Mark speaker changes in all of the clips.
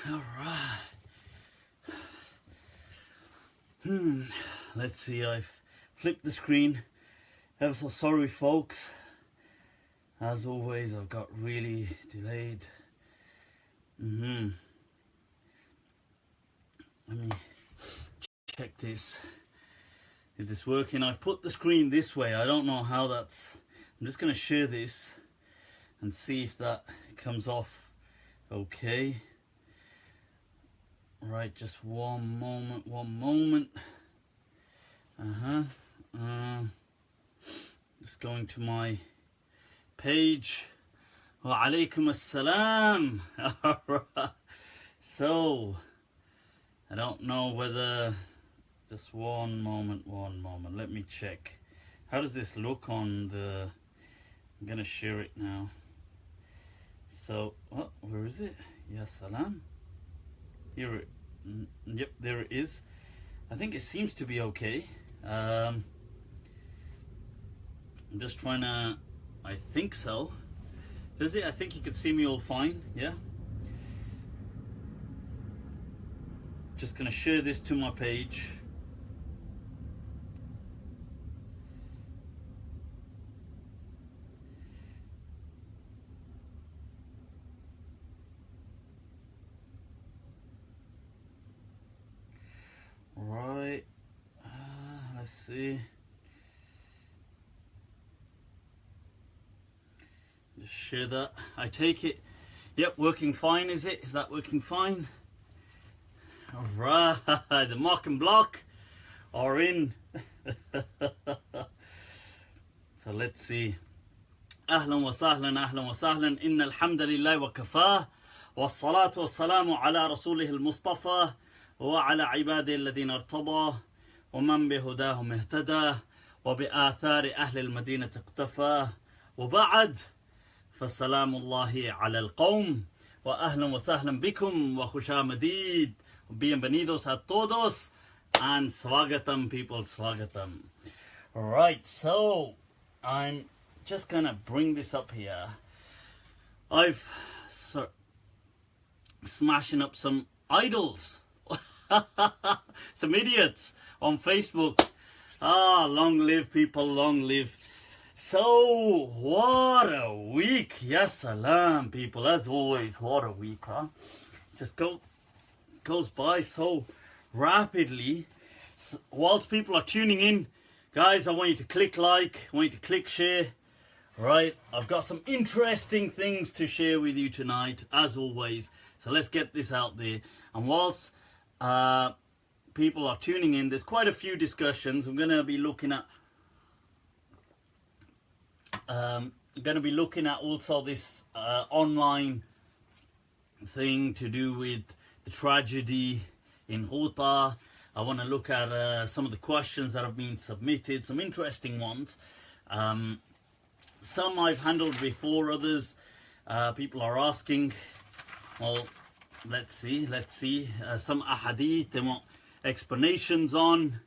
Speaker 1: Alright. Let's see, I've flipped the screen. Ever so sorry, folks. As always, I've got really delayed. Let me check this. Is this working? I've put the screen this way. I don't know how that's... I'm just going to share this and see if that comes off okay. Right, just one moment. Just going to my page. Wa alaikum assalam. Alright. So, I don't know whether... Just one moment. Let me check. How does this look on the... I'm going to share it now. So, oh, where is it? Ya salam. Here it... Yep, there it is. I think it seems to be okay. I'm just trying to... I think so. Does it? I think you can see me all fine. Yeah. Just going to share this to my page. Right. Let's see. Just share that. I take it. Yep, working fine, is it? Is that working fine? Alright, the mock and block are in. So let's see. Ahlan wa sahlan, inna alhamdulillah wa kafah, wa salatu wa salamu ala rasulih al-Mustafa, wa ala ibadi alladhina irtada, wa man bihudahum ihtada, wa bi athari ahli al-Madinah iqtafa, wa ba'd. فسلام الله على القوم وأهلا وسهلا بكم وخوشا مديد. Bienvenidos a todos and swagatam, people, swagatam. Right, so I'm just gonna bring this up here. I've smashing up some idols, some idiots on Facebook. Long live, people, long live. So, what a week. Yes, salam, people. As always, what a week, huh? Just goes by so rapidly. Whilst people are tuning in, guys, I want you to click like, I want you to click share. Right, I've got some interesting things to share with you tonight, as always. So let's get this out there. And whilst people are tuning in, there's quite a few discussions. I'm going to be looking at also this online thing to do with the tragedy in Ghouta. I want to look at some of the questions that have been submitted, some interesting ones. Some I've handled before, others people are asking. Well, let's see. Some ahadith they want explanations on.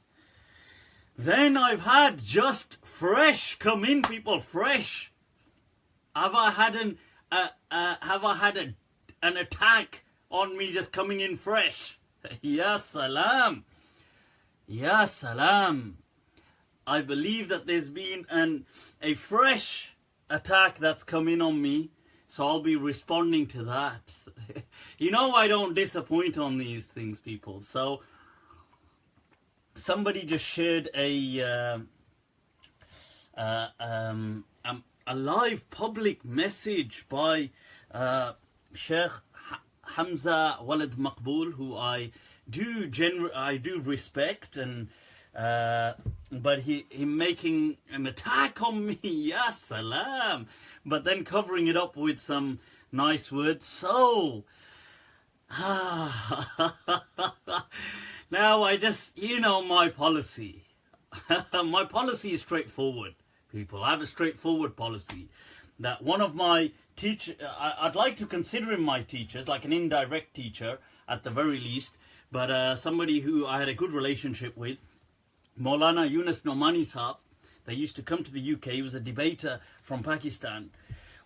Speaker 1: Then I've had just fresh come in, people, fresh. Have I had an attack on me just coming in fresh? Ya salam. Ya salam. I believe that there's been a fresh attack that's come in on me, so I'll be responding to that. You know I don't disappoint on these things, people. So somebody just shared a live public message by Sheikh Hamzah Maqbul, who I do respect, and but he making an attack on me, ya salam, but then covering it up with some nice words. So now I just, you know, my policy. My policy is straightforward, people. I have a straightforward policy that one of my I'd like to consider him my teachers, like an indirect teacher at the very least, but somebody who I had a good relationship with, Maulana Yunus Nomani Sahab. They used to come to the UK. He was a debater from Pakistan.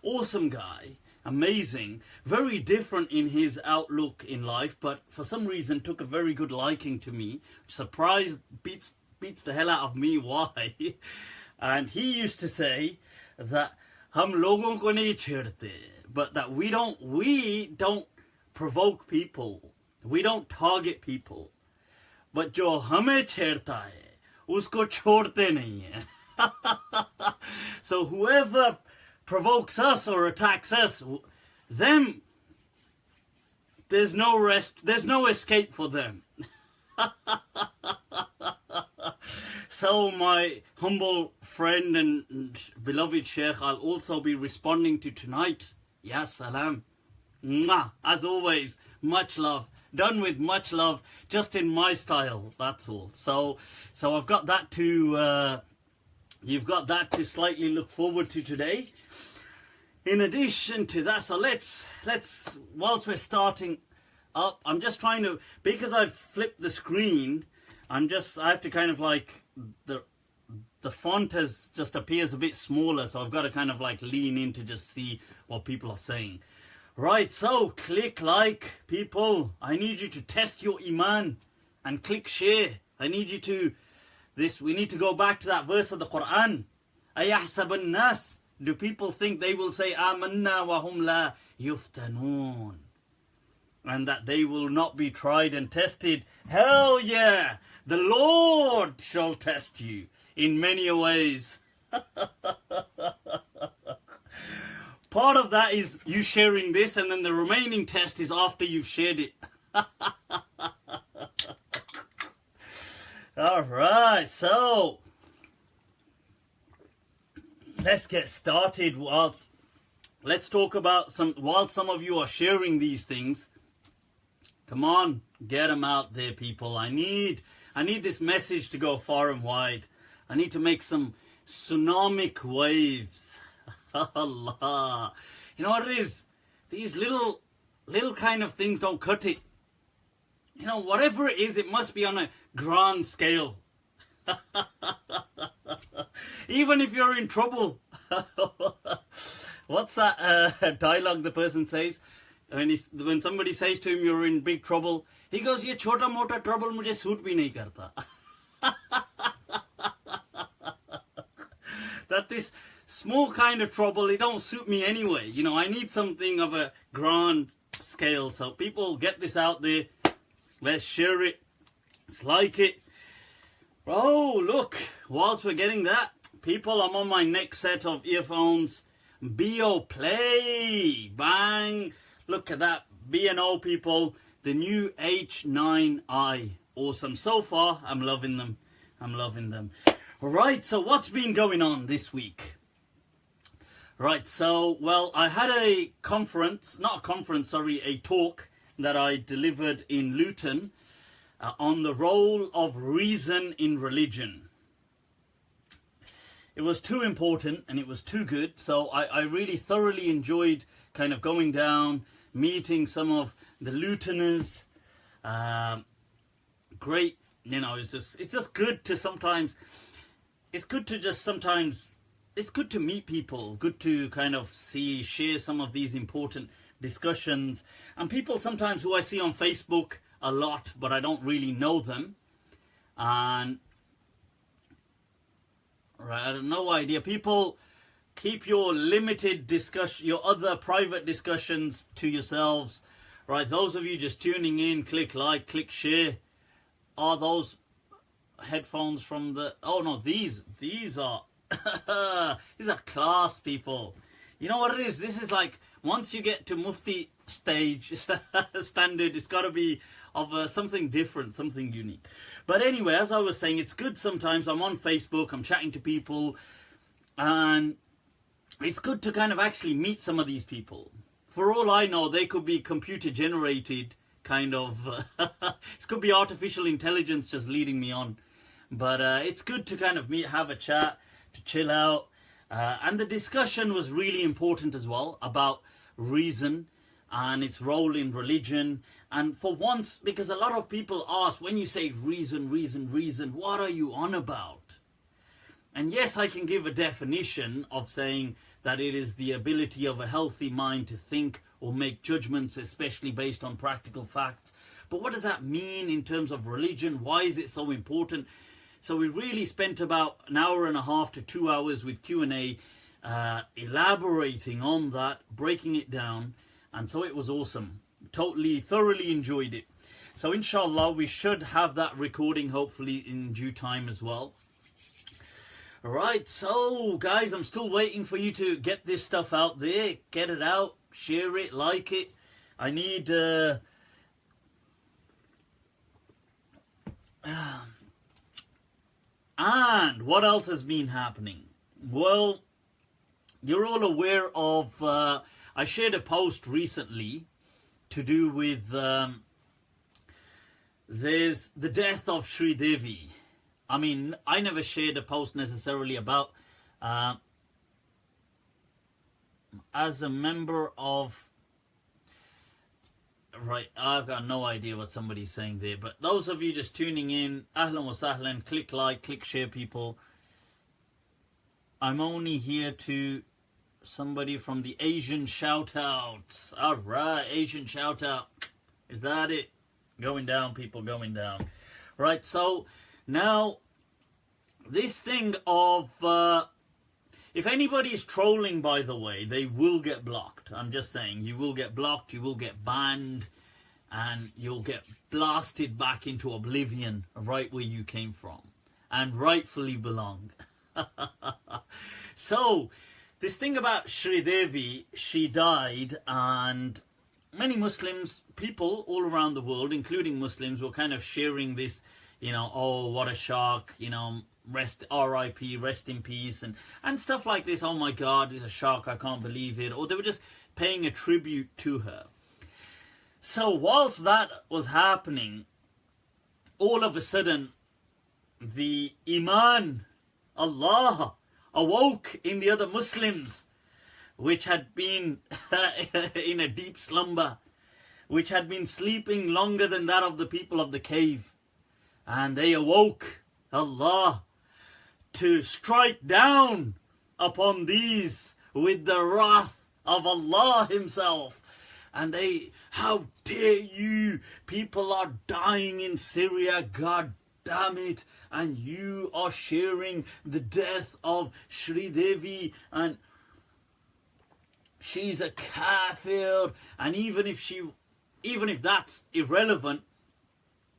Speaker 1: Awesome guy. amazing, very different in his outlook in life, but for some reason took a very good liking to me. Surprised, beats the hell out of me. Why? And he used to say that hum logon ko nahi chhedte, but that we don't provoke people, we don't target people, but jo hame chhedta hai usko chhodte nahi hai. So whoever provokes us or attacks us, them, there's no rest, there's no escape for them. So my humble friend and beloved Sheikh, I'll also be responding to tonight. Ya salam. Mwah. As always, much love. Done with much love, just in my style, that's all. So I've got that to, you've got that to slightly look forward to today. In addition to that, so let's whilst we're starting up, I'm just trying to, because I've flipped the screen, I have to kind of like, the font has just appears a bit smaller, so I've got to kind of like lean in to just see what people are saying. Right, so click like, people. I need you to test your iman and click share. I need you to, we need to go back to that verse of the Quran. Ayahsab an-nas. Do people think they will say amanna wa hum la yuftanun, and that they will not be tried and tested? Hell yeah! The Lord shall test you in many ways. Part of that is you sharing this, and then the remaining test is after you've shared it. Alright, so let's get started. Let's talk about while some of you are sharing these things. Come on, get them out there, people. I need this message to go far and wide. I need to make some tsunamic waves. Allah. You know what it is? These little kind of things don't cut it. You know, whatever it is, it must be on a grand scale. Even if you're in trouble. What's that dialogue the person says? When somebody says to him, you're in big trouble, he goes, ye chota mota trouble mujhe suit bhi nahi karta. That this small kind of trouble, it don't suit me anyway. You know, I need something of a grand scale. So people, get this out there. Let's share it. Let's like it. Oh, look, whilst we're getting that, people, I'm on my next set of earphones. B.O. Play. Bang. Look at that. B&O, people. The new H9i. Awesome. So far, I'm loving them. I'm loving them. Right, so what's been going on this week? Right, so, well, I had a talk that I delivered in Luton on the role of reason in religion. It was too important and it was too good, so I really thoroughly enjoyed kind of going down, meeting some of the Lutoners. Great, you know, it's just good to sometimes, it's good to meet people, good to kind of share some of these important discussions. And people sometimes who I see on Facebook a lot, but I don't really know them. And right, I have no idea. People, keep your limited discussion, your other private discussions to yourselves. Right, those of you just tuning in, click like, click share. Are those headphones from the... Oh no, these are... these are class, people. You know what it is? This is like, once you get to Mufti stage standard, it's got to be of something different, something unique. But anyway, as I was saying, it's good sometimes. I'm on Facebook, I'm chatting to people, and it's good to kind of actually meet some of these people. For all I know, they could be computer generated, kind of. It could be artificial intelligence just leading me on. But it's good to kind of have a chat, to chill out. And the discussion was really important as well about reason and its role in religion. And for once, because a lot of people ask, when you say reason, what are you on about? And yes, I can give a definition of saying that it is the ability of a healthy mind to think or make judgments, especially based on practical facts. But what does that mean in terms of religion? Why is it so important? So we really spent about an hour and a half to 2 hours with Q&A, elaborating on that, breaking it down. And so it was awesome. Totally, thoroughly enjoyed it. So inshallah, we should have that recording hopefully in due time as well. Alright, so guys, I'm still waiting for you to get this stuff out there. Get it out, share it, like it. I need... And what else has been happening? Well, you're all aware of... I shared a post recently to do with... there's the death of Sridevi. I mean, I never shared a post necessarily about... as a member of... Right, I've got no idea what somebody's saying there. But those of you just tuning in, ahlan wa sahlan, click like, click share, people. I'm only here to... Somebody from the Asian shout-outs. Alright, Asian shout-out. Is that it? Going down, people, going down. Right, so now this thing of... if anybody is trolling, by the way, they will get blocked. I'm just saying, you will get blocked, you will get banned, and you'll get blasted back into oblivion right where you came from. And rightfully belong. So... this thing about Sridevi, she died, and many Muslims, people all around the world, including Muslims, were kind of sharing this, you know, oh, what a shock, you know, rest, R.I.P., rest in peace, and stuff like this. Oh my God, it's a shock, I can't believe it. Or they were just paying a tribute to her. So whilst that was happening, all of a sudden, the Iman, Allah, awoke in the other Muslims, which had been in a deep slumber, which had been sleeping longer than that of the people of the cave. And they awoke, Allah, to strike down upon these with the wrath of Allah himself. And they, how dare you, people are dying in Syria, God damn it, and you are sharing the death of Sridevi, and she's a kafir. And even if that's irrelevant,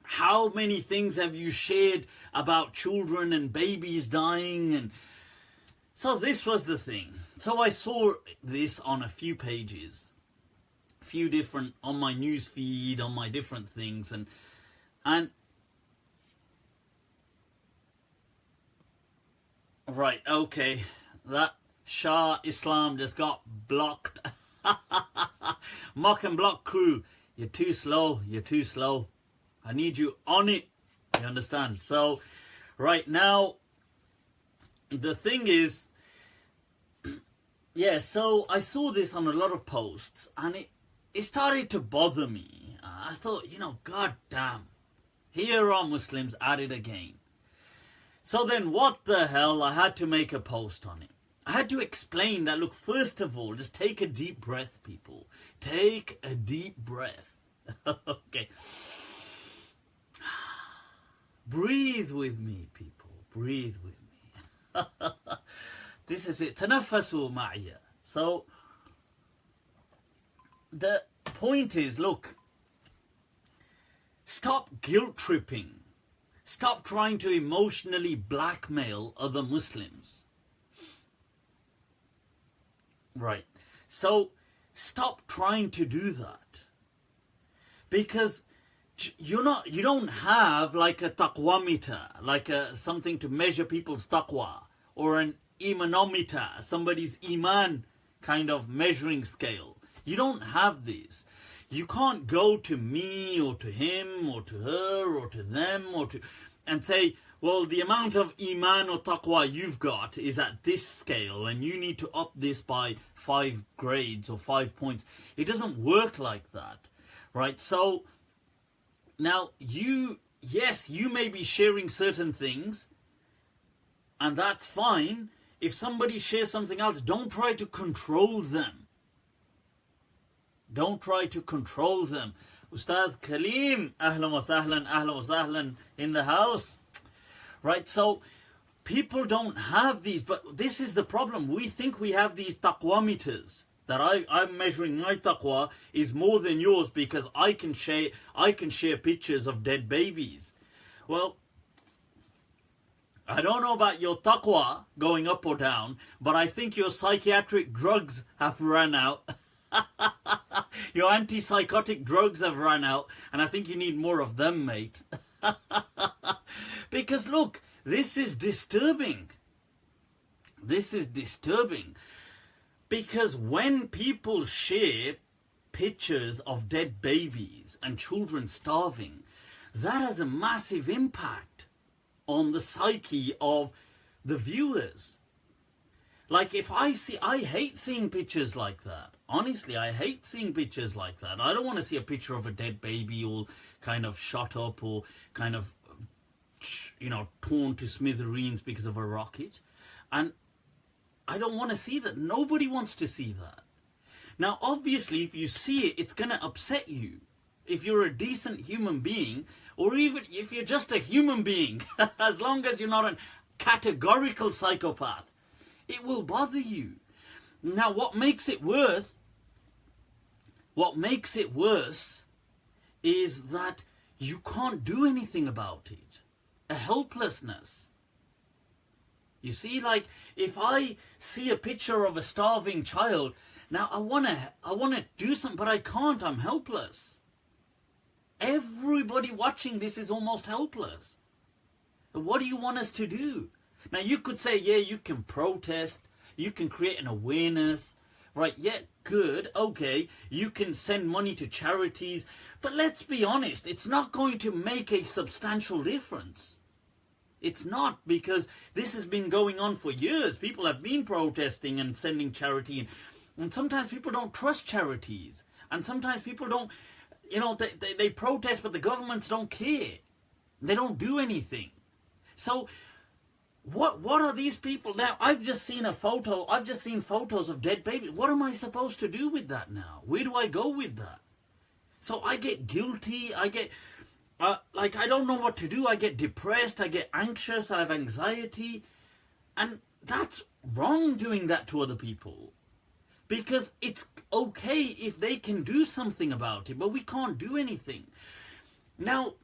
Speaker 1: how many things have you shared about children and babies dying? And so this was the thing. So I saw this on a few pages, a few different, on my news feed, on my different things, and right, okay, that Shah Islam just got blocked. Mock and block crew, you're too slow, you're too slow. I need you on it, you understand? So, right now, the thing is, yeah, so I saw this on a lot of posts, and it started to bother me. I thought, you know, God damn, here are Muslims at it again. So then what the hell, I had to make a post on it. I had to explain that, look, first of all, just take a deep breath, people. Take a deep breath. Okay. Breathe with me, people. Breathe with me. This is it. Tanaffasu ma'ya. So, the point is, look, stop guilt tripping. Stop trying to emotionally blackmail other Muslims. Right. So, stop trying to do that. Because you don't have like a taqwa meter, like something to measure people's taqwa, or an imanometer, somebody's iman kind of measuring scale. You don't have this. You can't go to me or to him or to her or to them and say, well, the amount of iman or taqwa you've got is at this scale and you need to up this by 5 grades or 5 points. It doesn't work like that, right? So now yes, you may be sharing certain things And that's fine. If somebody shares something else, don't try to control them. Don't try to control them. Ustad Kaleem, ahlan wa sahlan in the house. Right, so people don't have these, but this is the problem. We think we have these taqwa meters, that I'm measuring my taqwa is more than yours because I can share pictures of dead babies. Well, I don't know about your taqwa going up or down, but I think your psychiatric drugs have run out. Your antipsychotic drugs have run out, and I think you need more of them, mate. Because look, this is disturbing. This is disturbing. Because when people share pictures of dead babies and children starving, that has a massive impact on the psyche of the viewers. Like if I hate seeing pictures like that. Honestly, I hate seeing pictures like that. I don't want to see a picture of a dead baby all kind of shot up or kind of, you know, torn to smithereens because of a rocket. And I don't want to see that. Nobody wants to see that. Now, obviously, if you see it, it's going to upset you. If you're a decent human being, or even if you're just a human being, as long as you're not a categorical psychopath, it will bother you. Now, what makes it worse is that you can't do anything about it. A helplessness. You see, like, if I see a picture of a starving child, now I wanna do something, but I can't. I'm helpless. Everybody watching this is almost helpless. What do you want us to do? Now, you could say, yeah, you can protest. You can create an awareness. Right, yeah, good, okay. You can send money to charities. But let's be honest, it's not going to make a substantial difference. It's not, because this has been going on for years. People have been protesting and sending charity. And sometimes people don't trust charities. And sometimes people don't, you know, they protest, but the governments don't care. They don't do anything. So, what are these people now? I've just seen photos of dead babies. What am I supposed to do with that now? Where do I go with that? So I get guilty. I get, like, I don't know what to do. I get depressed. I get anxious. I have anxiety. And that's wrong, doing that to other people. Because it's okay if they can do something about it, but we can't do anything. Now,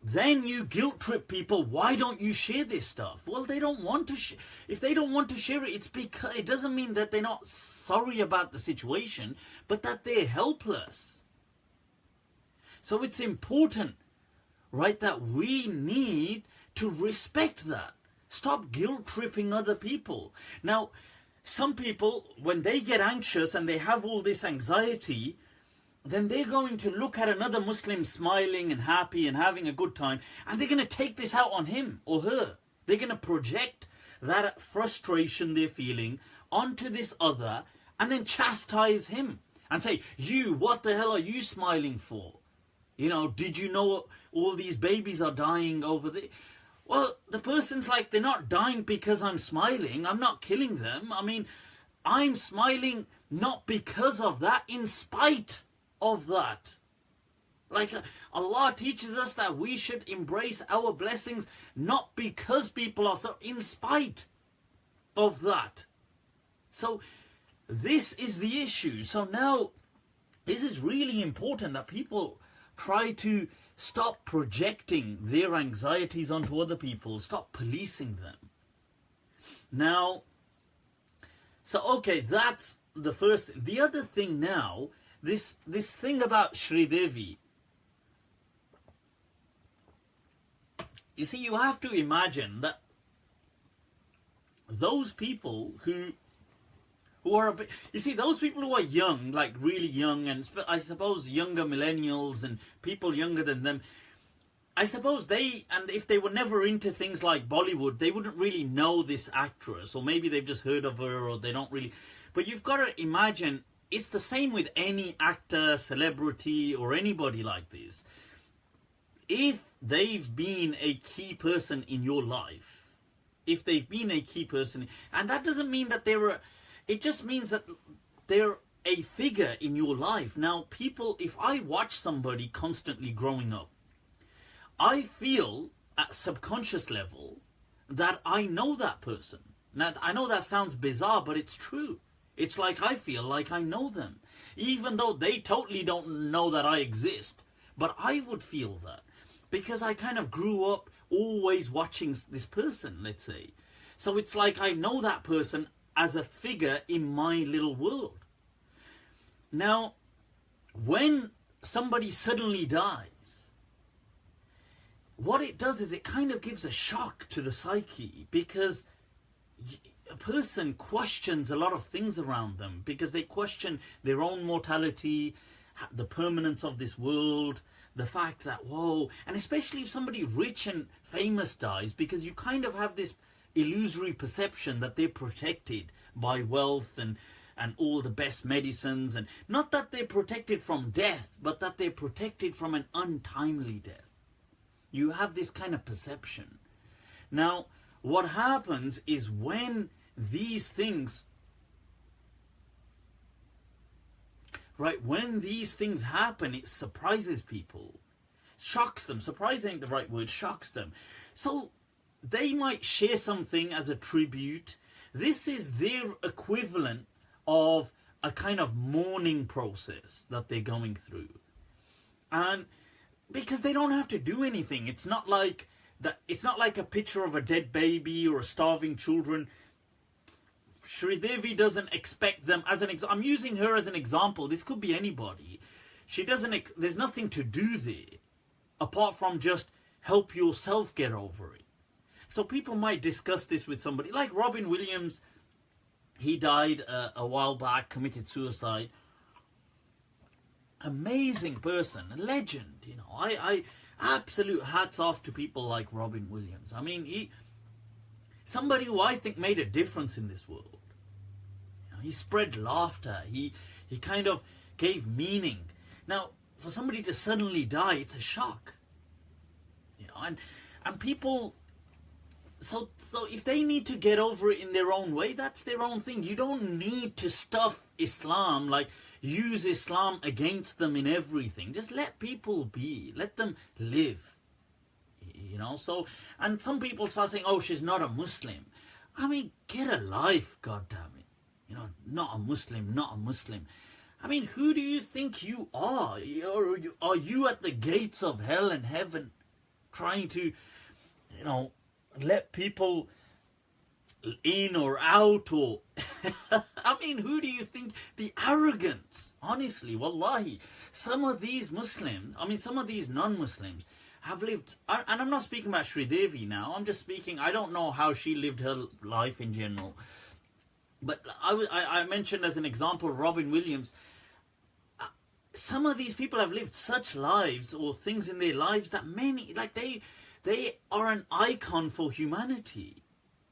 Speaker 1: then you guilt trip people. Why don't you share this stuff? Well, they don't want to if they don't want to share it, it's because it doesn't mean that they're not sorry about the situation, but that they're helpless. So it's important, right, that we need to respect that. Stop guilt tripping other people. Now, some people, when they get anxious and they have all this anxiety, then they're going to look at another Muslim smiling and happy and having a good time, and they're going to take this out on him or her. They're going to project that frustration they're feeling onto this other and then chastise him and say, you, what the hell are you smiling for? You know, did you know all these babies are dying over there? Well, the person's like, they're not dying because I'm smiling. I'm not killing them. I mean, I'm smiling not because of that, in spite of that. Like, Allah teaches us that we should embrace our blessings not because people are so, in spite of that. So this is the issue. So now this is really important, that people try to stop projecting their anxieties onto other people. Stop policing them. Now, so okay, that's the first thing. The other thing now, this thing about Sridevi. You see, you have to imagine that those people who are a bit, you see, those people who are young, like really young, and I suppose younger millennials and people younger than them, I suppose they, and if they were never into things like Bollywood, they wouldn't really know this actress, or maybe they've just heard of her, or they don't really, but you've got to imagine, it's the same with any actor, celebrity, or anybody like this. If they've been a key person in your life, if they've been a key person. And that doesn't mean that it just means that they're a figure in your life. Now, people, if I watch somebody constantly growing up, I feel at subconscious level that I know that person. Now, I know that sounds bizarre, but it's true. It's like I feel like I know them, even though they totally don't know that I exist. But I would feel that because I kind of grew up always watching this person, let's say. So it's like I know that person as a figure in my little world. Now, when somebody suddenly dies, what it does is it kind of gives a shock to the psyche, because a person questions a lot of things around them, because they question their own mortality, the permanence of this world, the fact that, whoa, and especially if somebody rich and famous dies, because you kind of have this illusory perception that they're protected by wealth and all the best medicines, and not that they're protected from death, but that they're protected from an untimely death. You have this kind of perception. Now, what happens is when these things, when these things happen, it surprises people, shocks them. Surprising ain't the right word, shocks them. So they might share something as a tribute. This is their equivalent of a kind of mourning process that they're going through. And because they don't have to do anything, it's not like a picture of a dead baby or a starving children. Sridevi doesn't expect them as I'm using her as an example. This could be anybody. There's nothing to do there apart from just help yourself get over it. So people might discuss this with somebody like Robin Williams. He died a while back, committed suicide. Amazing person, a legend. You know, I absolute hats off to people like Robin Williams. I mean, somebody who I think made a difference in this world. You know, he spread laughter. He kind of gave meaning. Now, for somebody to suddenly die, it's a shock. You know, and people. So if they need to get over it in their own way, that's their own thing. You don't need to stuff Islam, like use Islam against them in everything. Just let people be. Let them live. You know, so, and some people start saying, oh, she's not a Muslim. I mean, get a life, goddammit. You know, not a Muslim, not a Muslim. I mean, who do you think you are? Are you at the gates of hell and heaven trying to, you know, let people in or out, or I mean, who do you think? The arrogance, honestly, wallahi. Some of these Muslims, I mean some of these non-Muslims have lived, and I'm not speaking about Sridevi now, I'm just speaking, I don't know how she lived her life in general, but I mentioned as an example Robin Williams. Some of these people have lived such lives or things in their lives that many, like they are an icon for humanity.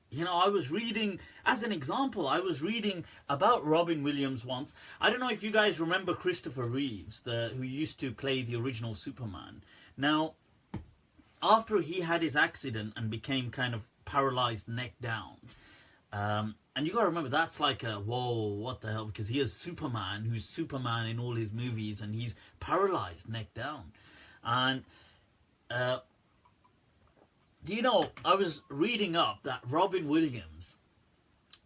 Speaker 1: You know, I was reading, as an example, I was reading about Robin Williams once. I don't know if you guys remember Christopher Reeves, who used to play the original Superman. Now, after he had his accident and became kind of paralyzed neck down, and you got to remember, that's like a, whoa, what the hell, because he is Superman, who's Superman in all his movies, and he's paralyzed neck down. And do you know, I was reading up that Robin Williams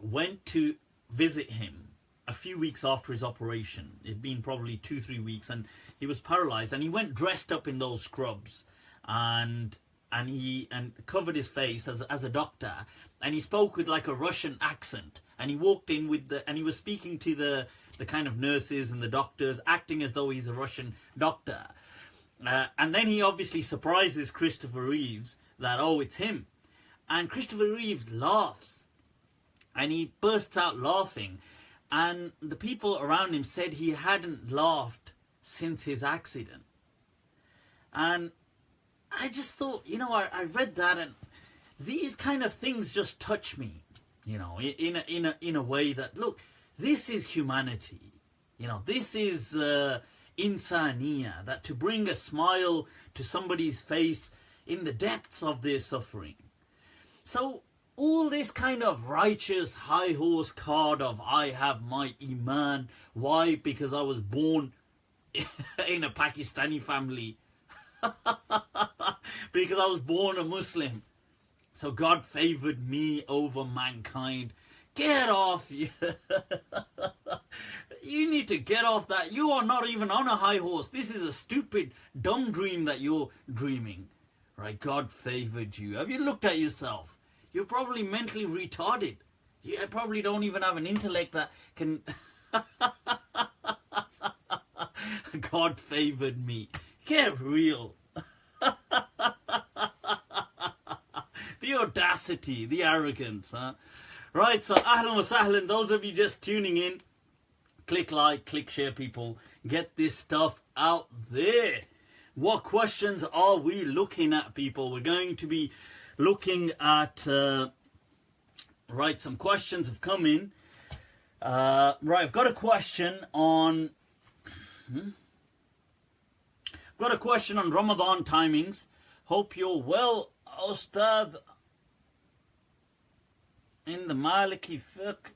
Speaker 1: went to visit him a few weeks after his operation. It'd been probably 2-3 weeks, and he was paralyzed, and he went dressed up in those scrubs and covered his face as a doctor, and he spoke with like a Russian accent, and he walked in and he was speaking to the kind of nurses and the doctors, acting as though he's a Russian doctor. And then he obviously surprises Christopher Reeves that, oh, it's him. And Christopher Reeves laughs. And he bursts out laughing. And the people around him said he hadn't laughed since his accident. And I just thought, you know, I read that, and these kind of things just touch me, you know, in a way that, look, this is humanity. You know, this is insaniya, that to bring a smile to somebody's face in the depths of their suffering. So all this kind of righteous high horse card of I have my iman. Why? Because I was born in a Pakistani family. Because I was born a Muslim. So God favored me over mankind. Get off. You need to get off that. You are not even on a high horse. This is a stupid, dumb dream that you're dreaming. Right? God favored you. Have you looked at yourself? You're probably mentally retarded. You probably don't even have an intellect that can... God favored me. Get real. The audacity, the arrogance, huh? Right, so ahlan wa sahlan, those of you just tuning in, click like, click share, people. Get this stuff out there. What questions are we looking at, people? We're going to be looking at, right, some questions have come in. Right, I've got a question on... Got a question on Ramadan timings. Hope you're well, Ustad. In the Maliki fiqh,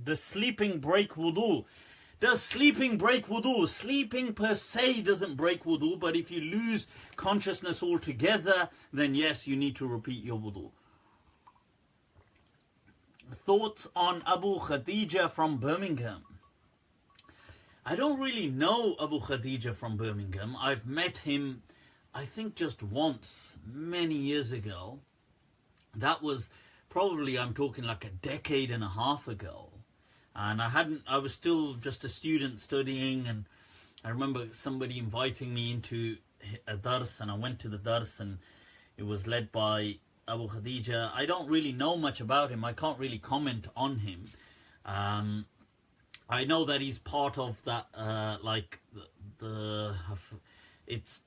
Speaker 1: does sleeping break wudu? Does sleeping break wudu? Sleeping per se doesn't break wudu, but if you lose consciousness altogether, then yes, you need to repeat your wudu. Thoughts on Abu Khadija from Birmingham? I don't really know Abu Khadija from Birmingham. I've met him, I think, just once, many years ago. That was probably, I'm talking like a decade and a half ago. And I was still just a student studying, and I remember somebody inviting me into a dars, and I went to the dars, and it was led by Abu Khadija. I don't really know much about him. I can't really comment on him. I know that he's part of that, like it's,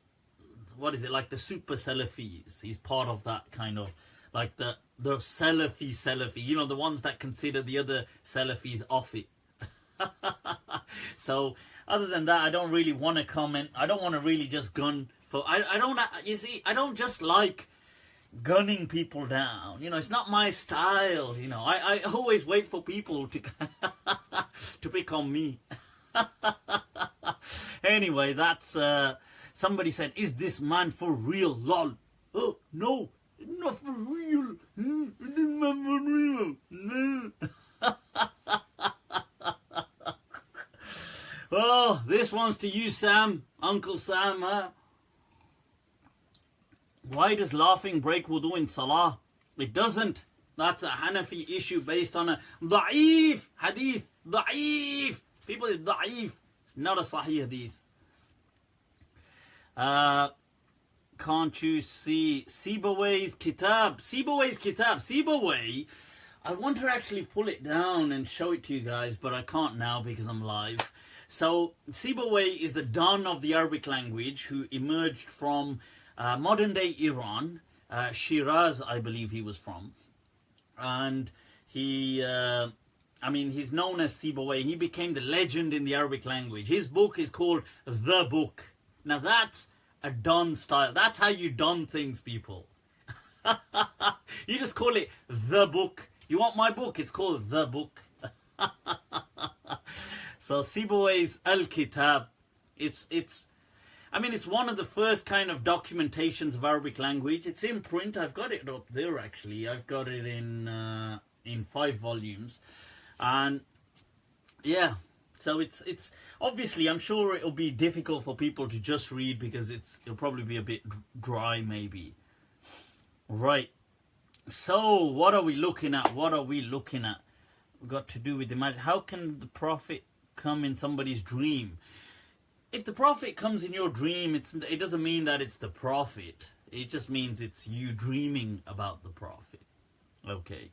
Speaker 1: what is it, like the super Salafis. He's part of that kind of, like the Salafi, you know, the ones that consider the other Salafis off it. So, other than that, I don't really want to comment. I don't want to really just gun for, you see, I don't just like gunning people down. You know, it's not my style, you know. I always wait for people to to pick on me. Anyway, that's somebody said, is this man for real? Lol. Oh no, not for real. This man for real. No. Oh, this one's to you, Sam, Uncle Sam, huh? Why does laughing break wudu in salah? It doesn't. That's a Hanafi issue based on a da'if hadith. Da'if. People is da'if. It's not a sahih hadith. Can't you see Sībawayh's Kitab? Sībawayh's Kitab. Sībawayh, I want to actually pull it down and show it to you guys, but I can't now because I'm live. So, Sībawayh is the Don of the Arabic language who emerged from modern day Iran, Shiraz, I believe he was from, and he, he's known as Sībawayh. He became the legend in the Arabic language. His book is called The Book. Now that's a Don style. That's how you Don things, people. You just call it The Book. You want my book? It's called The Book. So Sībawayh's Al-Kitab, it's one of the first kind of documentations of Arabic language. It's in print. I've got it up there, actually. I've got it in 5 volumes. And yeah, so it's obviously, I'm sure it'll be difficult for people to just read because it'll probably be a bit dry, maybe. Right. So what are we looking at? We've got to do with imagine. How can the Prophet come in somebody's dream? If the Prophet comes in your dream, it doesn't mean that it's the Prophet. It just means it's you dreaming about the Prophet. Okay.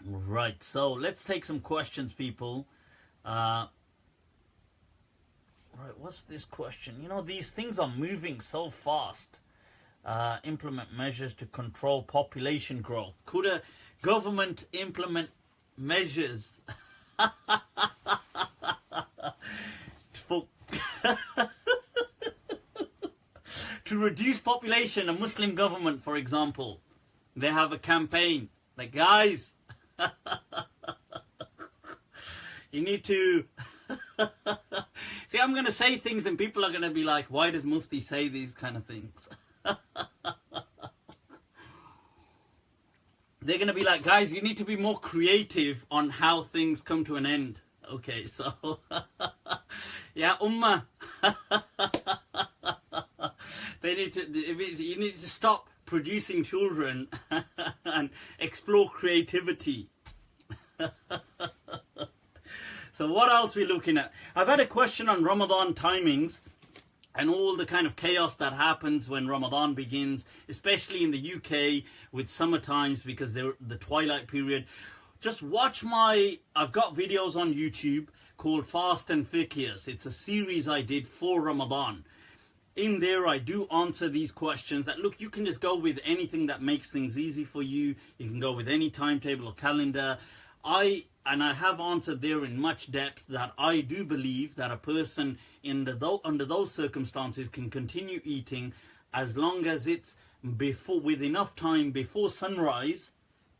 Speaker 1: Right, so let's take some questions, people. Right, what's this question? You know, these things are moving so fast. Implement measures to control population growth. Could a government implement measures to reduce population, a Muslim government, for example, they have a campaign. Like, guys, you need to... See, I'm going to say things and people are going to be like, why does Mufti say these kind of things? They're going to be like, guys, you need to be more creative on how things come to an end. Okay, so... yeah, Ummah. You need to stop producing children and explore creativity. So what else are we looking at? I've had a question on Ramadan timings and all the kind of chaos that happens when Ramadan begins, especially in the UK with summer times because they're the twilight period. Just watch I've got videos on YouTube called Fast and Fiqhious. It's a series I did for Ramadan. In there I do answer these questions that, look, you can just go with anything that makes things easy for you. You can go with any timetable or calendar. I have answered there in much depth that I do believe that a person under those circumstances can continue eating as long as it's with enough time before sunrise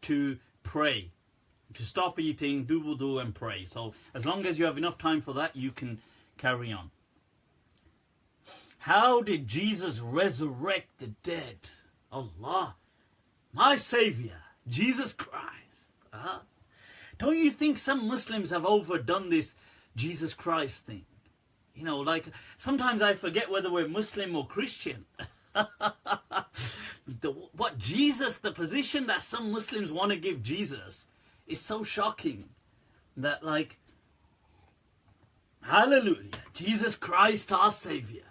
Speaker 1: to pray, to stop eating, do wudu and pray. So as long as you have enough time for that, you can carry on. How did Jesus resurrect the dead? Allah, my Savior, Jesus Christ. Don't you think some Muslims have overdone this Jesus Christ thing? You know, like, sometimes I forget whether we're Muslim or Christian. The position that some Muslims want to give Jesus is so shocking. That, like, hallelujah, Jesus Christ our Savior.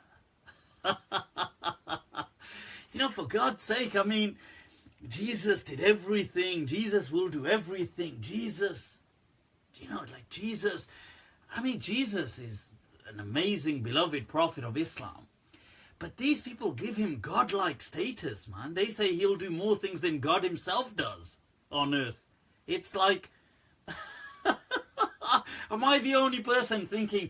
Speaker 1: You know, for God's sake, I mean, Jesus did everything. Jesus will do everything. Jesus, you know, like Jesus. I mean, Jesus is an amazing, beloved prophet of Islam. But these people give him godlike status, man. They say he'll do more things than God himself does on earth. It's like, am I the only person thinking,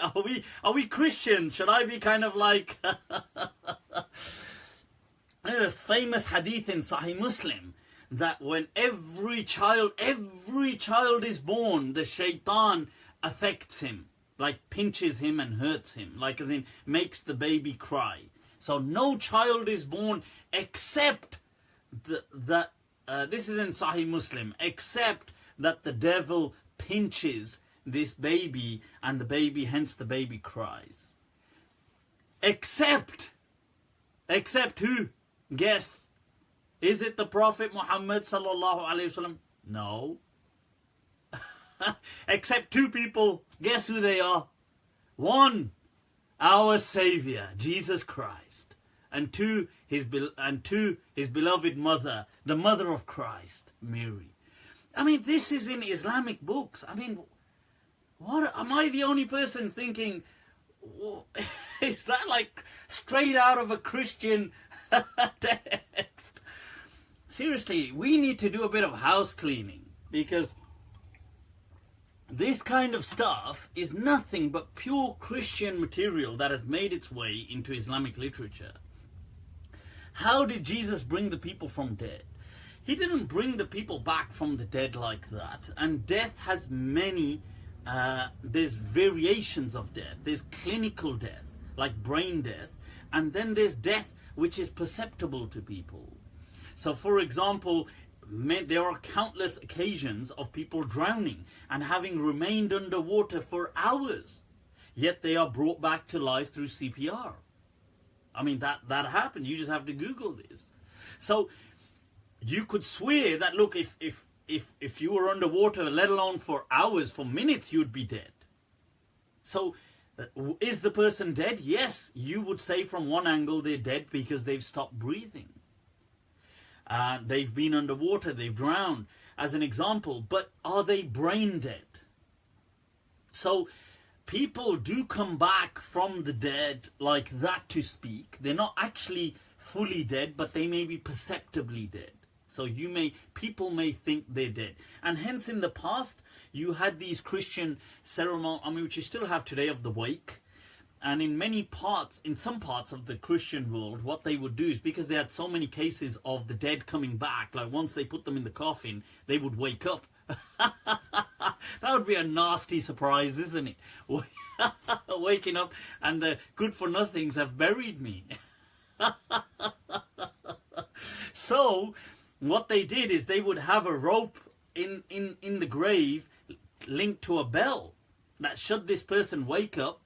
Speaker 1: are we Christians? Should I be kind of like... There's famous hadith in Sahih Muslim that when every child is born, the shaitan affects him, like pinches him and hurts him, like as in makes the baby cry. So no child is born except that this is in Sahih Muslim, except that the devil pinches this baby and the baby, hence the baby cries. Except who? Guess. Is it the Prophet Muhammad sallallahu alaihi wasallam? No. Except two people. Guess who they are? One, our Savior, Jesus Christ. And two, his beloved mother, the mother of Christ, Mary. I mean, this is in Islamic books. I mean, what? Am I the only person thinking, is that like straight out of a Christian text? Seriously, we need to do a bit of house cleaning, because this kind of stuff is nothing but pure Christian material that has made its way into Islamic literature. How did Jesus bring the people from dead? He didn't bring the people back from the dead like that. And death has many, there's variations of death. There's clinical death, like brain death. And then there's death which is perceptible to people. So for example, there are countless occasions of people drowning and having remained underwater for hours, yet they are brought back to life through CPR. I mean, that happened. You just have to Google this. So you could swear that, look, if you were underwater, let alone for hours, for minutes, you'd be dead. So is the person dead? Yes, you would say from one angle they're dead because they've stopped breathing. They've been underwater, they've drowned, as an example. But are they brain dead? So people do come back from the dead like that, to speak. They're not actually fully dead, but they may be perceptibly dead. So people may think they're dead. And hence in the past, you had these Christian ceremonies, I mean, which you still have today, of the wake. in many parts, in some parts of the Christian world, what they would do is, because they had so many cases of the dead coming back, like once they put them in the coffin, they would wake up. That would be a nasty surprise, isn't it? Waking up and the good-for-nothings have buried me. So what they did is they would have a rope in the grave linked to a bell that should this person wake up,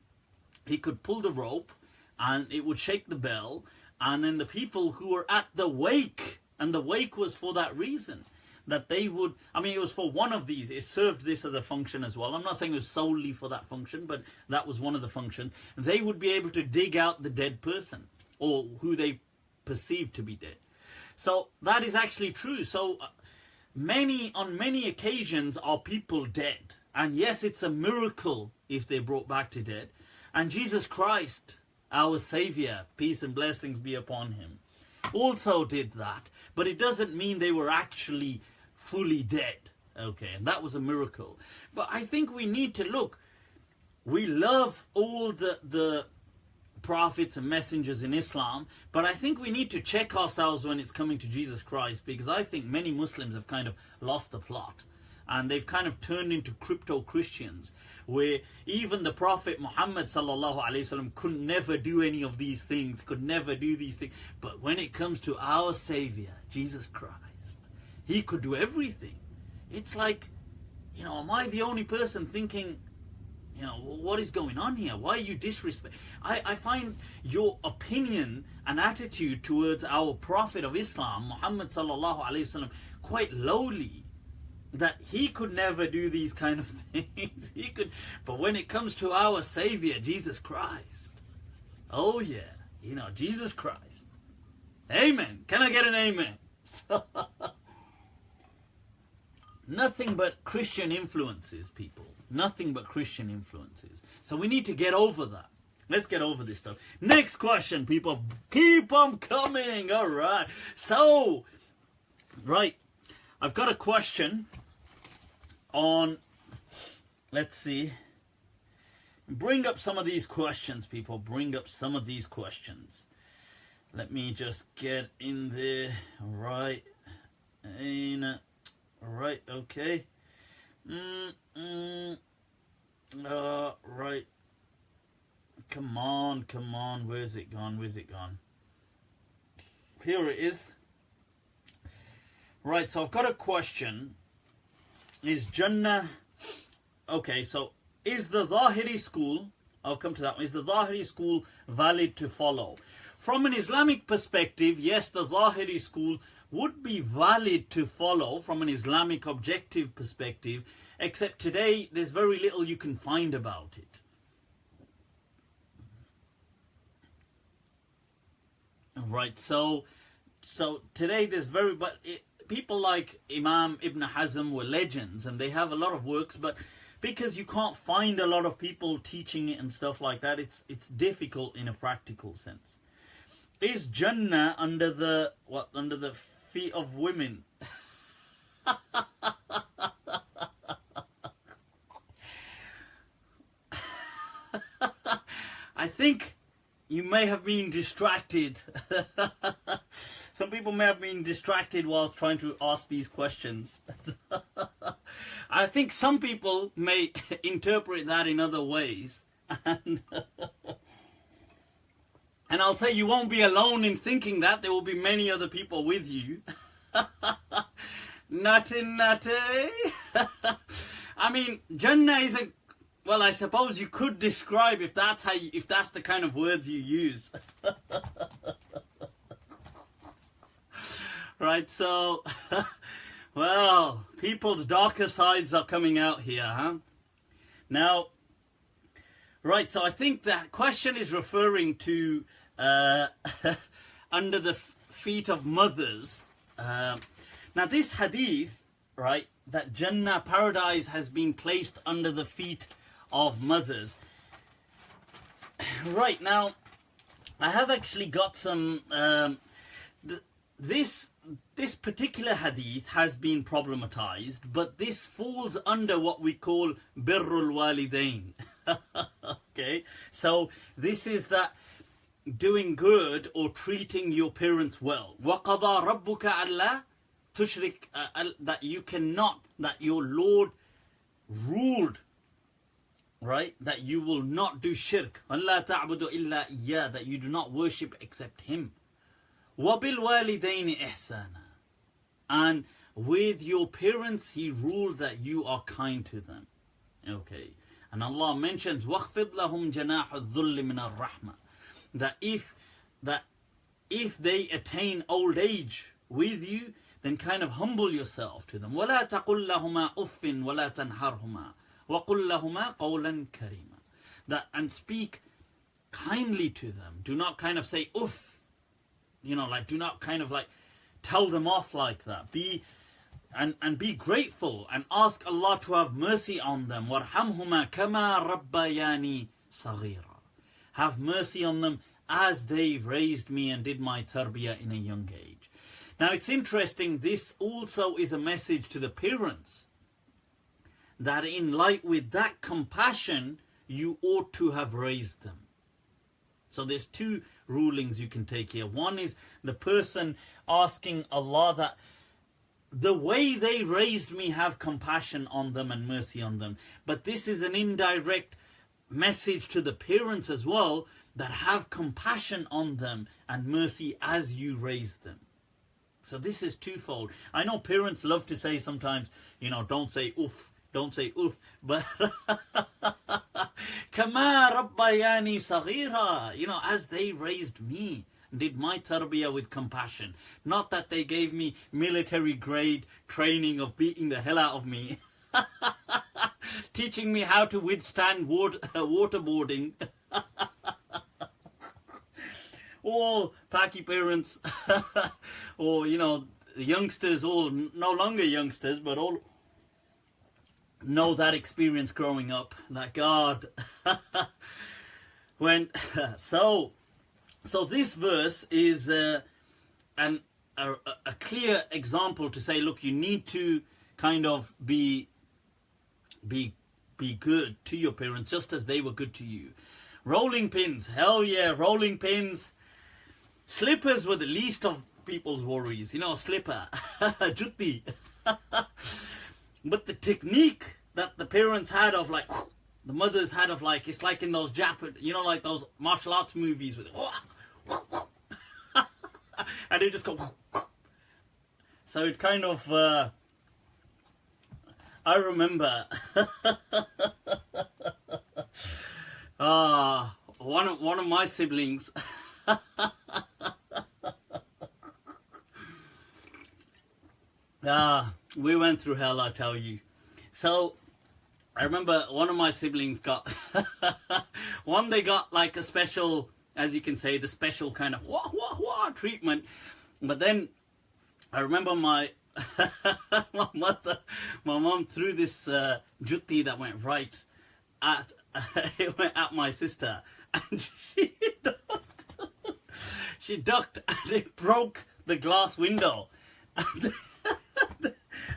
Speaker 1: he could pull the rope and it would shake the bell, and then the people who were at the wake, and the wake was for that reason, that they would, I mean, it was for one of these, it served this as a function as well. I'm not saying it was solely for that function, but that was one of the functions. They would be able to dig out the dead person, or who they perceived to be dead. So that is actually true. So on many occasions are people dead. And yes, it's a miracle if they're brought back to dead. And Jesus Christ, our Savior, peace and blessings be upon him, also did that. But it doesn't mean they were actually fully dead. Okay, and that was a miracle. But I think we need to look. We love all the prophets and messengers in Islam, but I think we need to check ourselves when it's coming to Jesus Christ, because I think many Muslims have kind of lost the plot. And they've kind of turned into crypto-Christians, where even the Prophet Muhammad sallallahu alaihi wasallam could never do any of these things, could never do these things. But when it comes to our Savior, Jesus Christ, he could do everything. It's like, you know, am I the only person thinking, you know, what is going on here? Why are you disrespect? I find your opinion and attitude towards our Prophet of Islam, Muhammad sallallahu alaihi wasallam, quite lowly. That he could never do these kind of things. He could, but when it comes to our Savior, Jesus Christ, oh yeah, you know, Jesus Christ. Amen. Can I get an amen? Nothing but Christian influences, people. Nothing but Christian influences. So we need to get over that. Let's get over this stuff. Next question, people. Keep them coming. All right. So, right. I've got a question on, let's see. Bring up some of these questions, people. Bring up some of these questions. Let me just get in there. Right. Right, okay. Right. Come on. Where's it gone? Here it is. Right, so I've got a question. Is Jannah... Okay, so is the Zahiri School... I'll come to that one. Is the Zahiri School valid to follow? From an Islamic perspective, yes, the Zahiri School would be valid to follow from an Islamic objective perspective, except today there's very little you can find about it. Right, so today there's people like Imam Ibn Hazm were legends and they have a lot of works, but because you can't find a lot of people teaching it and stuff like that, it's difficult in a practical sense. Is Jannah under the feet of women? I think you may have been distracted. Some people may have been distracted while trying to ask these questions. I think some people may interpret that in other ways. And I'll say you won't be alone in thinking that. There will be many other people with you. Nutty. I mean, Jannah is a... Well, I suppose you could describe if that's the kind of words you use. Right, so... Well, people's darker sides are coming out here, huh? Now... Right, so I think that question is referring to under the feet of mothers. Now this hadith, right, that Jannah, paradise, has been placed under the feet of mothers. Right, now I have actually got some... This particular hadith has been problematized, but this falls under what we call birrul walidain. Okay, so this is that doing good or treating your parents well. وَقَضَى رَبُّكَ أَلَّا تُشْرِكْ, that you cannot, that your Lord ruled, right, that you will not do shirk. أَلَّا تَعْبُدُ إِلَّا إِيَّا, that you do not worship except Him. وَبِالْوَالِدَيْنِ إِحْسَانًا, and with your parents He ruled that you are kind to them. Okay, and Allah mentions وَخْفِضْ لَهُمْ جَنَاحَ الذُّلِّ مِنَ الرَّحْمَةِ, that if they attain old age with you, then kind of humble yourself to them. وَلَا تَقُلْ لَهُمَا أُفٍّ وَلَا تَنْهَرْهُمَا وَقُلْ لَهُمَا قَوْلًا كَرِيمًا, that, and speak kindly to them. Do not kind of say uff, like do not kind of like tell them off like that. Be grateful and ask Allah to have mercy on them. وَارْحَمْهُمَا كَمَا رَبَّيَانِي صَغِيرًا, have mercy on them as they raised me and did my tarbiyah in a young age. Now it's interesting, this also is a message to the parents, that in light with that compassion, you ought to have raised them. So there's two rulings you can take here. One is the person asking Allah that the way they raised me, have compassion on them and mercy on them. But this is an indirect message to the parents as well, that have compassion on them and mercy as you raise them. So this is twofold. I know parents love to say sometimes, don't say oof, don't say oof, but كَمَا رَبَّيَانِي صَغِيرًا, as they raised me, did my tarbiyah with compassion. Not that they gave me military grade training of beating the hell out of me, teaching me how to withstand waterboarding. All Paki parents, or the youngsters, all no longer youngsters, but all know that experience growing up. That God, when so this verse is a clear example to say, look, you need to kind of be good to your parents just as they were good to you. Rolling pins, hell yeah, rolling pins. Slippers were the least of people's worries, slipper, jutti. But the technique that the parents had of like, the mothers had of like, it's like in those like those martial arts movies with and they just go. So it kind of, I remember, one of my siblings, we went through hell, I tell you. So I remember one of my siblings got they got like a special, as you can say, the special kind of treatment. But then I remember my mom threw this jutti that went right at it went at my sister, and she ducked and it broke the glass window.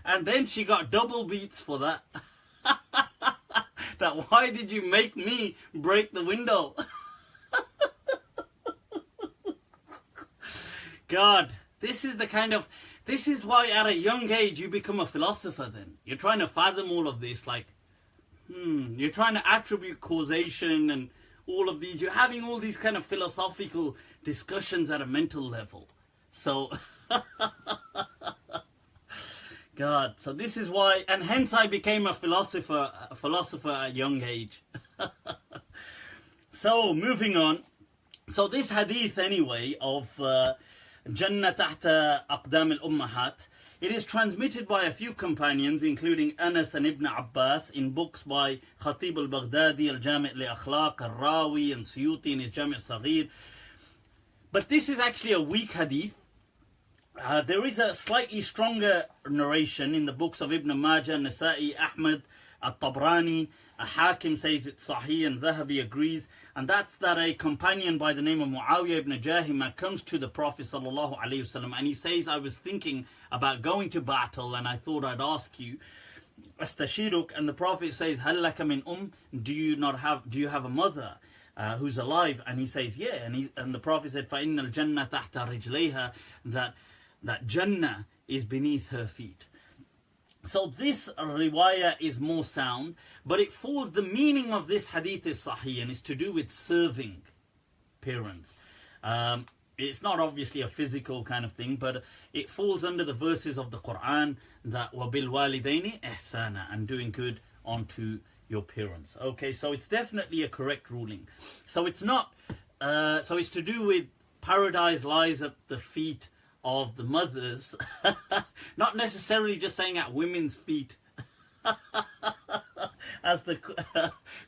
Speaker 1: And then she got double beats for that. That why did you make me break the window? God, this is why at a young age you become a philosopher then. You're trying to fathom all of this, like, you're trying to attribute causation and all of these. You're having all these kind of philosophical discussions at a mental level. So, God, so this is why, and hence I became a philosopher at a young age. So, moving on. So this hadith anyway of Jannah tahta aqdam al-ummahat, it is transmitted by a few companions, including Anas and Ibn Abbas, in books by Khatib al-Baghdadi, al-Jami' li-Akhlaq, al-Rawi, and Suyuti in his Jami' al-Saghir. But this is actually a weak hadith. There is a slightly stronger narration in the books of Ibn Majah, Nasa'i, Ahmad, At-Tabrani. Hakim says it's Sahih, and Dhahabi agrees. And that's that a companion by the name of Muawiyah ibn Jahimah comes to the Prophet ﷺ, and he says, I was thinking about going to battle and I thought I'd ask you. Astashiruk, and the Prophet says, Hal laka min do you have a mother who's alive? And he says, yeah. And the Prophet said, فَإِنَّ الْجَنَّةَ تَحْتَ رِجْلَيْهَا, that Jannah is beneath her feet. So this riwayah is more sound, but it falls, the meaning of this hadith is sahih, and it's to do with serving parents. It's not obviously a physical kind of thing, but it falls under the verses of the Quran that وَبِالْوَالِدَيْنِ إِحْسَانًا, and doing good onto your parents. Okay, so it's definitely a correct ruling. So it's not, so it's to do with paradise lies at the feet of the mothers, not necessarily just saying at women's feet, as the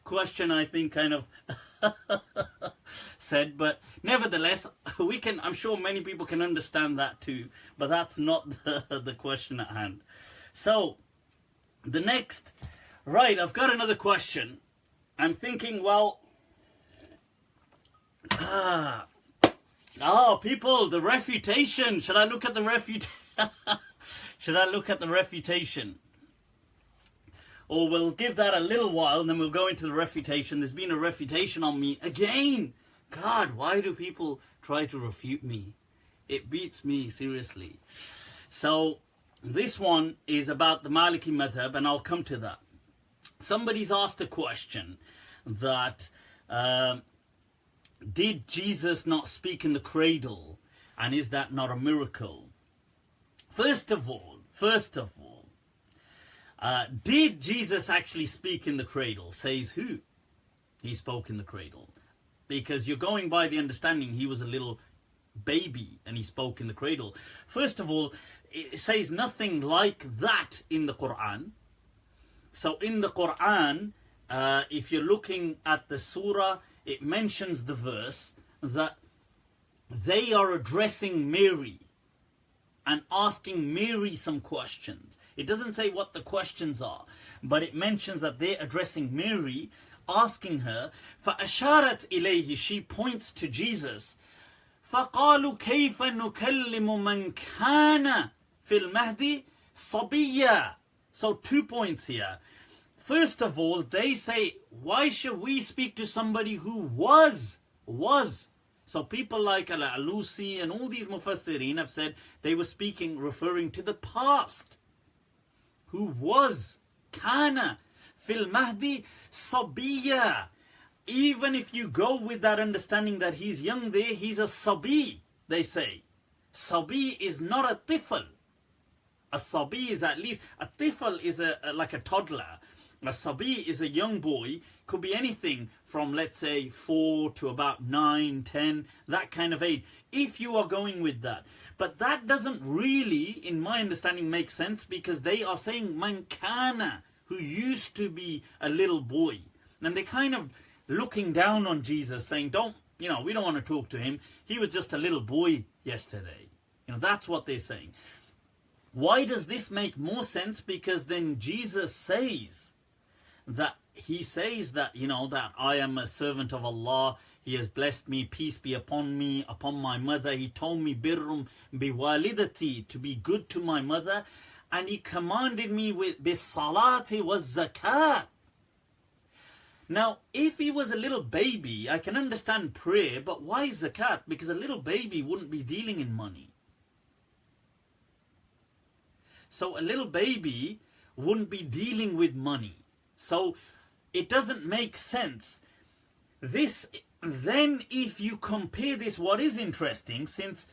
Speaker 1: question I think kind of said, but nevertheless, I'm sure many people can understand that too, but that's not the question at hand. So, the next, right, I've got another question. I'm thinking, well, people, the refutation. Should I look at the Should I look at the refutation? Or we'll give that a little while, and then we'll go into the refutation. There's been a refutation on me again. God, why do people try to refute me? It beats me, seriously. So, this one is about the Maliki Madhab, and I'll come to that. Somebody's asked a question that, did Jesus not speak in the cradle, and is that not a miracle? First of all, did Jesus actually speak in the cradle? Says who? He spoke in the cradle. Because you're going by the understanding he was a little baby and he spoke in the cradle. First of all, it says nothing like that in the Quran. So in the Quran, if you're looking at the surah, it mentions the verse that they are addressing Mary and asking Mary some questions. It doesn't say what the questions are, but it mentions that they're addressing Mary, asking her. فَأَشَارَتْ إِلَيْهِ, she points to Jesus. فَقَالُوا كَيْفَ نُكَلِّمُ مَنْ كَانَ فِي الْمَهْدِ صَبِيًّا. So 2 points here. First of all, they say, why should we speak to somebody who was? So people like al-Alusi and all these mufassirin have said they were speaking, referring to the past. Who was? Kana fil mahdi sabiya. Even if you go with that understanding that he's young there, he's a sabi, they say. Sabi is not a tifl. A sabi is at least, a tifl is like a toddler. A sabi is a young boy, could be anything from, let's say, 4 to about 9, 10, that kind of age, if you are going with that. But that doesn't really, in my understanding, make sense, because they are saying man kana, who used to be a little boy. And they're kind of looking down on Jesus, saying, we don't want to talk to him. He was just a little boy yesterday. That's what they're saying. Why does this make more sense? Because then Jesus says that that I am a servant of Allah. He has blessed me, peace be upon me, upon my mother. He told me birrum biwalidati, to be good to my mother, and he commanded me with bis-salati was-zakat. Now, if he was a little baby, I can understand prayer, but why zakat? Because a little baby wouldn't be dealing in money. So a little baby wouldn't be dealing with money. So it doesn't make sense. Then if you compare this, what is interesting, since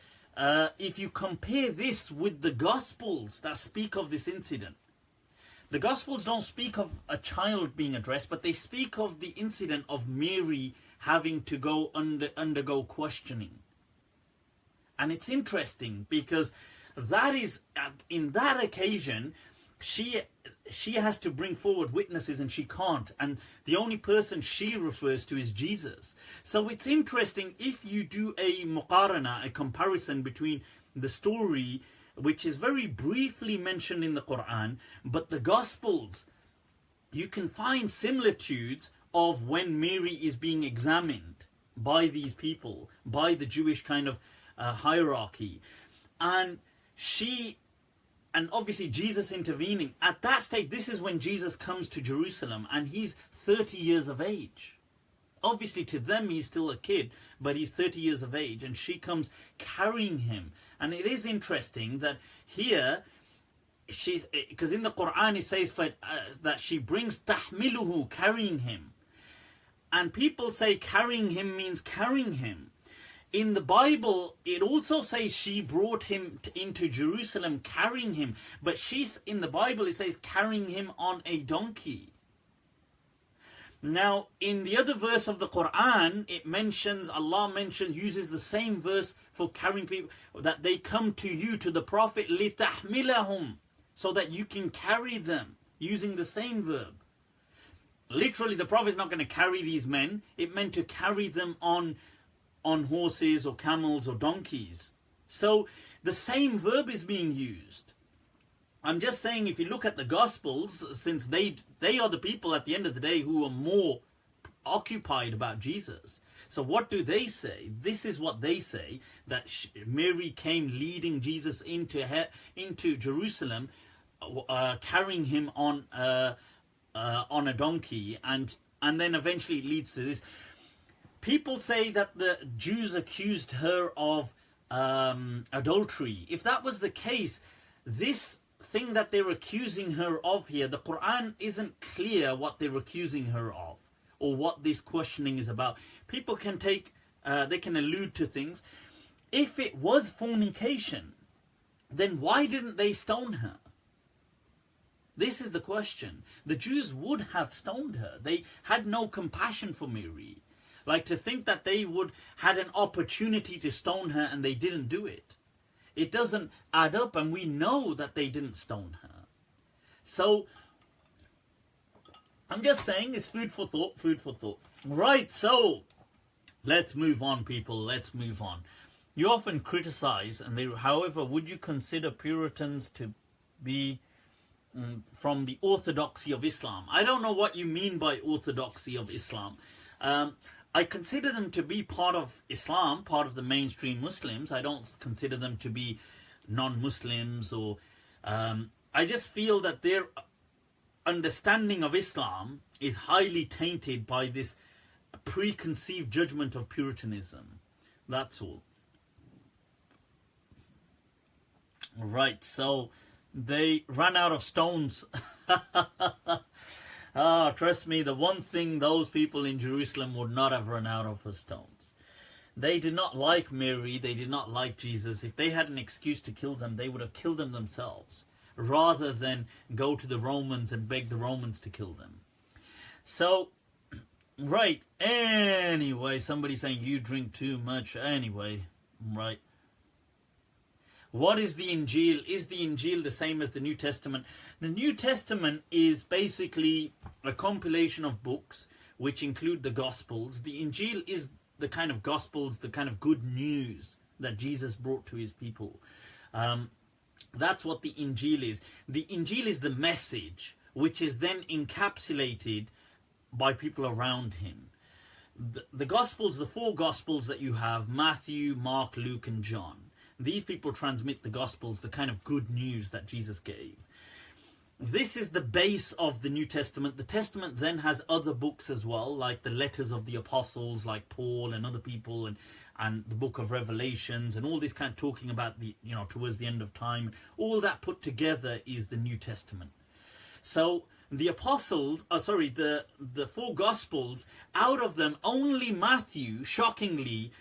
Speaker 1: if you compare this with the Gospels that speak of this incident, the Gospels don't speak of a child being addressed, but they speak of the incident of Mary having to go undergo questioning. And it's interesting because that is, in that occasion, she has to bring forward witnesses and she can't. And the only person she refers to is Jesus. So it's interesting if you do a muqarana, a comparison between the story, which is very briefly mentioned in the Quran, but the Gospels, you can find similitudes of when Mary is being examined by these people, by the Jewish kind of hierarchy. And she and obviously Jesus intervening. At that stage, this is when Jesus comes to Jerusalem, and he's 30 years of age. Obviously to them he's still a kid, but he's 30 years of age, and she comes carrying him. And it is interesting that here, she's, because in the Quran it says that she brings tahmiluhu, carrying him. And people say carrying him means carrying him. In the Bible, it also says she brought him into Jerusalem carrying him. But she's, in the Bible, it says carrying him on a donkey. Now, in the other verse of the Quran, it mentions, Allah uses the same verse for carrying people, that they come to you, to the Prophet, لِتَحْمِلَهُمْ, so that you can carry them, using the same verb. Literally, the Prophet is not going to carry these men. It meant to carry them on horses or camels or donkeys. So the same verb is being used. I'm just saying, if you look at the Gospels, since they are the people at the end of the day who are more occupied about Jesus. So what do they say? This is what they say, that Mary came leading Jesus into Jerusalem, carrying him on a donkey, and then eventually it leads to this. People say that the Jews accused her of adultery. If that was the case, this thing that they're accusing her of here, the Quran isn't clear what they're accusing her of, or what this questioning is about. People can they can allude to things. If it was fornication, then why didn't they stone her? This is the question. The Jews would have stoned her. They had no compassion for Mary. Like, to think that they had an opportunity to stone her and they didn't do it. It doesn't add up, and we know that they didn't stone her. So, I'm just saying, it's food for thought, food for thought. Right, so, let's move on, people, let's move on. You often criticize, however, would you consider Puritans to be from the orthodoxy of Islam? I don't know what you mean by orthodoxy of Islam. I consider them to be part of Islam, part of the mainstream Muslims. I don't consider them to be non-Muslims, or I just feel that their understanding of Islam is highly tainted by this preconceived judgment of Puritanism. That's all. Right, so they ran out of stones. Trust me, the one thing those people in Jerusalem would not have run out of was stones. They did not like Mary, they did not like Jesus. If they had an excuse to kill them, they would have killed them themselves, rather than go to the Romans and beg the Romans to kill them. So, right, anyway, somebody saying you drink too much. Anyway, right. What is the Injeel? Is the Injeel the same as the New Testament? The New Testament is basically a compilation of books which include the Gospels. The Injeel is the kind of Gospels, the kind of good news that Jesus brought to his people. That's what the Injeel is. The Injeel is the message which is then encapsulated by people around him. The Gospels, the four Gospels that you have, Matthew, Mark, Luke and John. These people transmit the Gospels, the kind of good news that Jesus gave. This is the base of the New Testament. The Testament then has other books as well, like the letters of the apostles, like Paul and other people, and the book of Revelations, and all this kind of talking about the, towards the end of time. All that put together is the New Testament. So the apostles, the four Gospels, out of them, only Matthew, shockingly,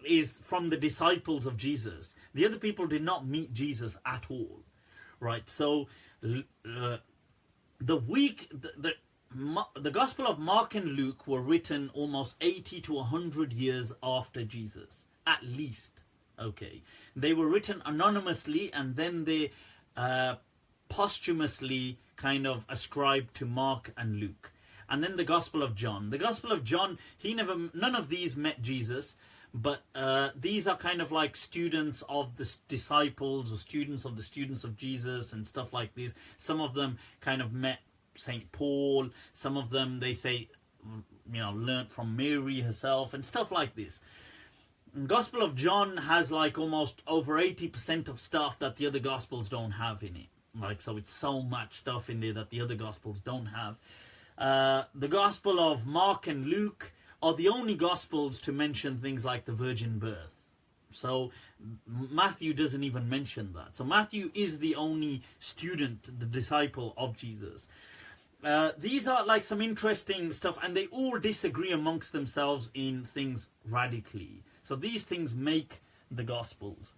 Speaker 1: is from the disciples of Jesus. The other people did not meet Jesus at all, right? So the Gospel of Mark and Luke were written almost 80 to 100 years after Jesus, at least. Okay, they were written anonymously, and then they posthumously kind of ascribed to Mark and Luke. And then the Gospel of John. The Gospel of John, none of these met Jesus. But these are kind of like students of the disciples, or students of the students of Jesus and stuff like this. Some of them kind of met St. Paul. Some of them, they say, learnt from Mary herself and stuff like this. The Gospel of John has like almost over 80% of stuff that the other Gospels don't have in it. Like, so it's so much stuff in there that the other Gospels don't have. The Gospel of Mark and Luke are the only Gospels to mention things like the virgin birth. So Matthew doesn't even mention that. So Matthew is the only student, the disciple of Jesus. These are like some interesting stuff, and they all disagree amongst themselves in things radically. So these things make the Gospels.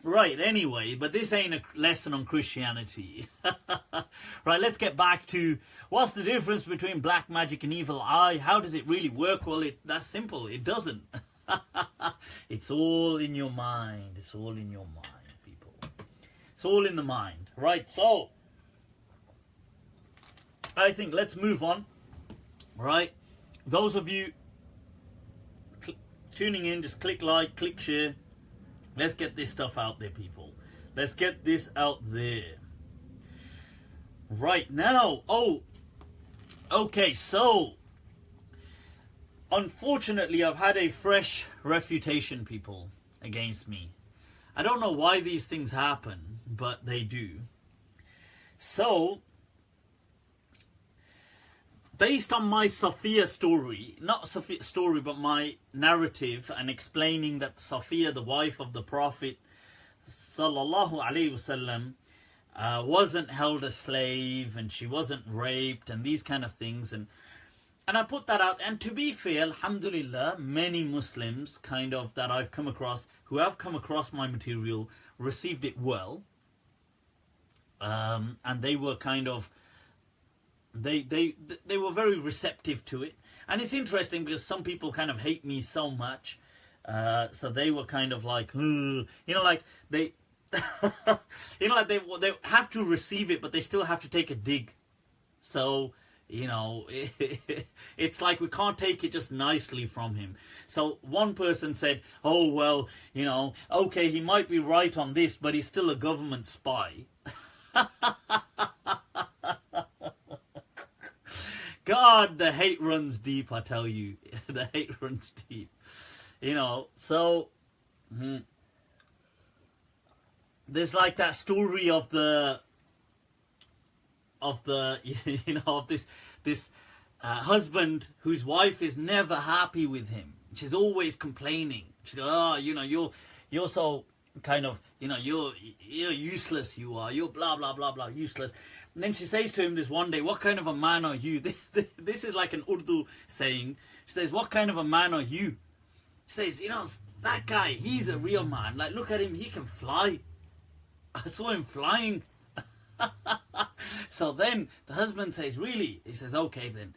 Speaker 1: Right, anyway, but this ain't a lesson on Christianity. Right, let's get back to what's the difference between black magic and evil eye? How does it really work? Well, that's simple. It doesn't. It's all in your mind. It's all in your mind, people. It's all in the mind. Right, so I think let's move on. Right, those of you tuning in, just click like, click share. Let's get this stuff out there, people. Let's get this out there. Right now. Oh, okay, so unfortunately, I've had a fresh refutation, people, against me. I don't know why these things happen, but they do. So, based on my Sophia story, not Sophia story, but my narrative, and explaining that Sophia, the wife of the Prophet sallallahu alaihi wasallam, wasn't held a slave, and she wasn't raped, and these kind of things, and I put that out. And to be fair, alhamdulillah, many Muslims kind of that I've come across, who have come across my material, received it well, and they were kind of they were very receptive to it. And it's interesting because some people kind of hate me so much, so they were kind of like, you know, like they you know, like they have to receive it, but they still have to take a dig. So, you know, it's like we can't take it just nicely from him. So one person said, oh, well, you know, okay, he might be right on this, but he's still a government spy. God, the hate runs deep, I tell you. The hate runs deep. You know, so there's like that story of the you know, of this husband whose wife is never happy with him. She's always complaining. She goes, oh, you know, you're so kind of, you know, you're useless, you're blah blah blah blah, useless. And then she says to him this one day, what kind of a man are you? This is like an Urdu saying. She says, what kind of a man are you? She says, you know, that guy, he's a real man. Like, look at him, he can fly. I saw him flying. So then the husband says, really? He says, okay then.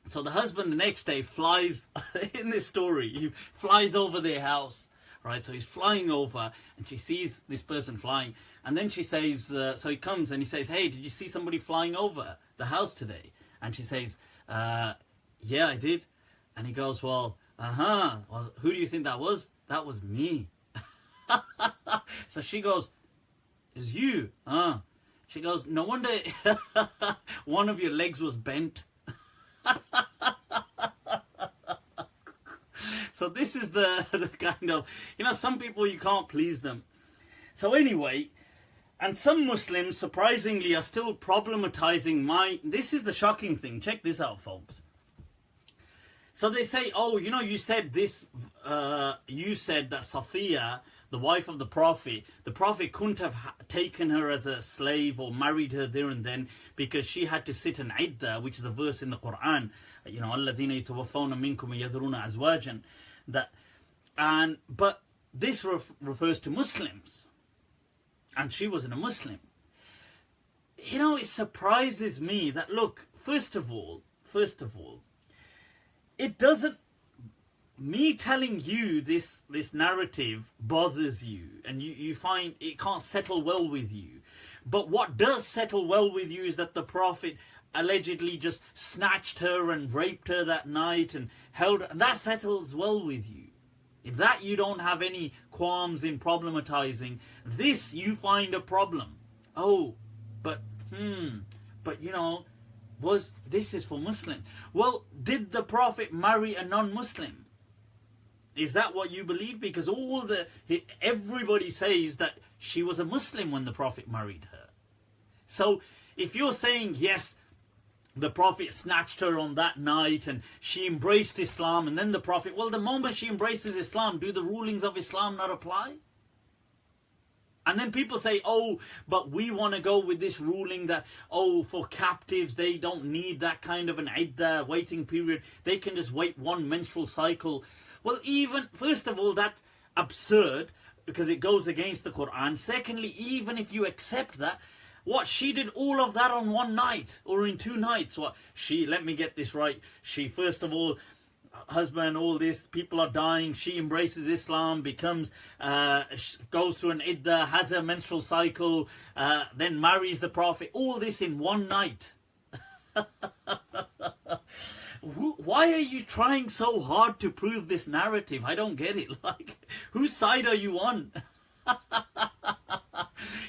Speaker 1: So the husband the next day flies, in this story, he flies over their house. Right, so he's flying over and she sees this person flying. And then she says, so he comes and he says, hey, did you see somebody flying over the house today? And she says, yeah, I did. And he goes, well, well, who do you think that was? That was me. So she goes, it's you? She goes, no wonder one of your legs was bent. So this is the kind of, you know, some people you can't please them. So anyway, and some Muslims surprisingly are still problematizing this is the shocking thing. Check this out, folks. So they say, oh, you know, you said this, you said that Sophia, the wife of the Prophet couldn't have taken her as a slave or married her there and then because she had to sit an iddah, which is a verse in the Quran, you know, الَّذِينَ يَتَوَفَّوْنَ مِنْكُمْ وَيَذَرُونَ أَزْوَاجًا. But this refers to Muslims, and she wasn't a Muslim. You know, it surprises me that, look, first of all, it doesn't, me telling you this narrative bothers you, and you find it can't settle well with you. But what does settle well with you is that the Prophet allegedly just snatched her and raped her that night and held her. That settles well with you. If that you don't have any qualms in problematizing, this you find a problem. Oh, but you know, this is for Muslims. Well, did the Prophet marry a non-Muslim? Is that what you believe? Because everybody says that she was a Muslim when the Prophet married her. So if you're saying, yes, the Prophet snatched her on that night and she embraced Islam, and then the Prophet, well, the moment she embraces Islam, do the rulings of Islam not apply? And then people say, oh, but we want to go with this ruling that, oh, for captives, they don't need that kind of an iddah, waiting period. They can just wait one menstrual cycle. Well, even, first of all, that's absurd because it goes against the Quran. Secondly, even if you accept that, what, she did all of that on one night or in 2 nights? What, let me get this right. She, first of all, husband, all this, people are dying, she embraces Islam, becomes, goes through an iddah, has a menstrual cycle, then marries the Prophet, all this in one night. Why are you trying so hard to prove this narrative? I don't get it. Like, whose side are you on?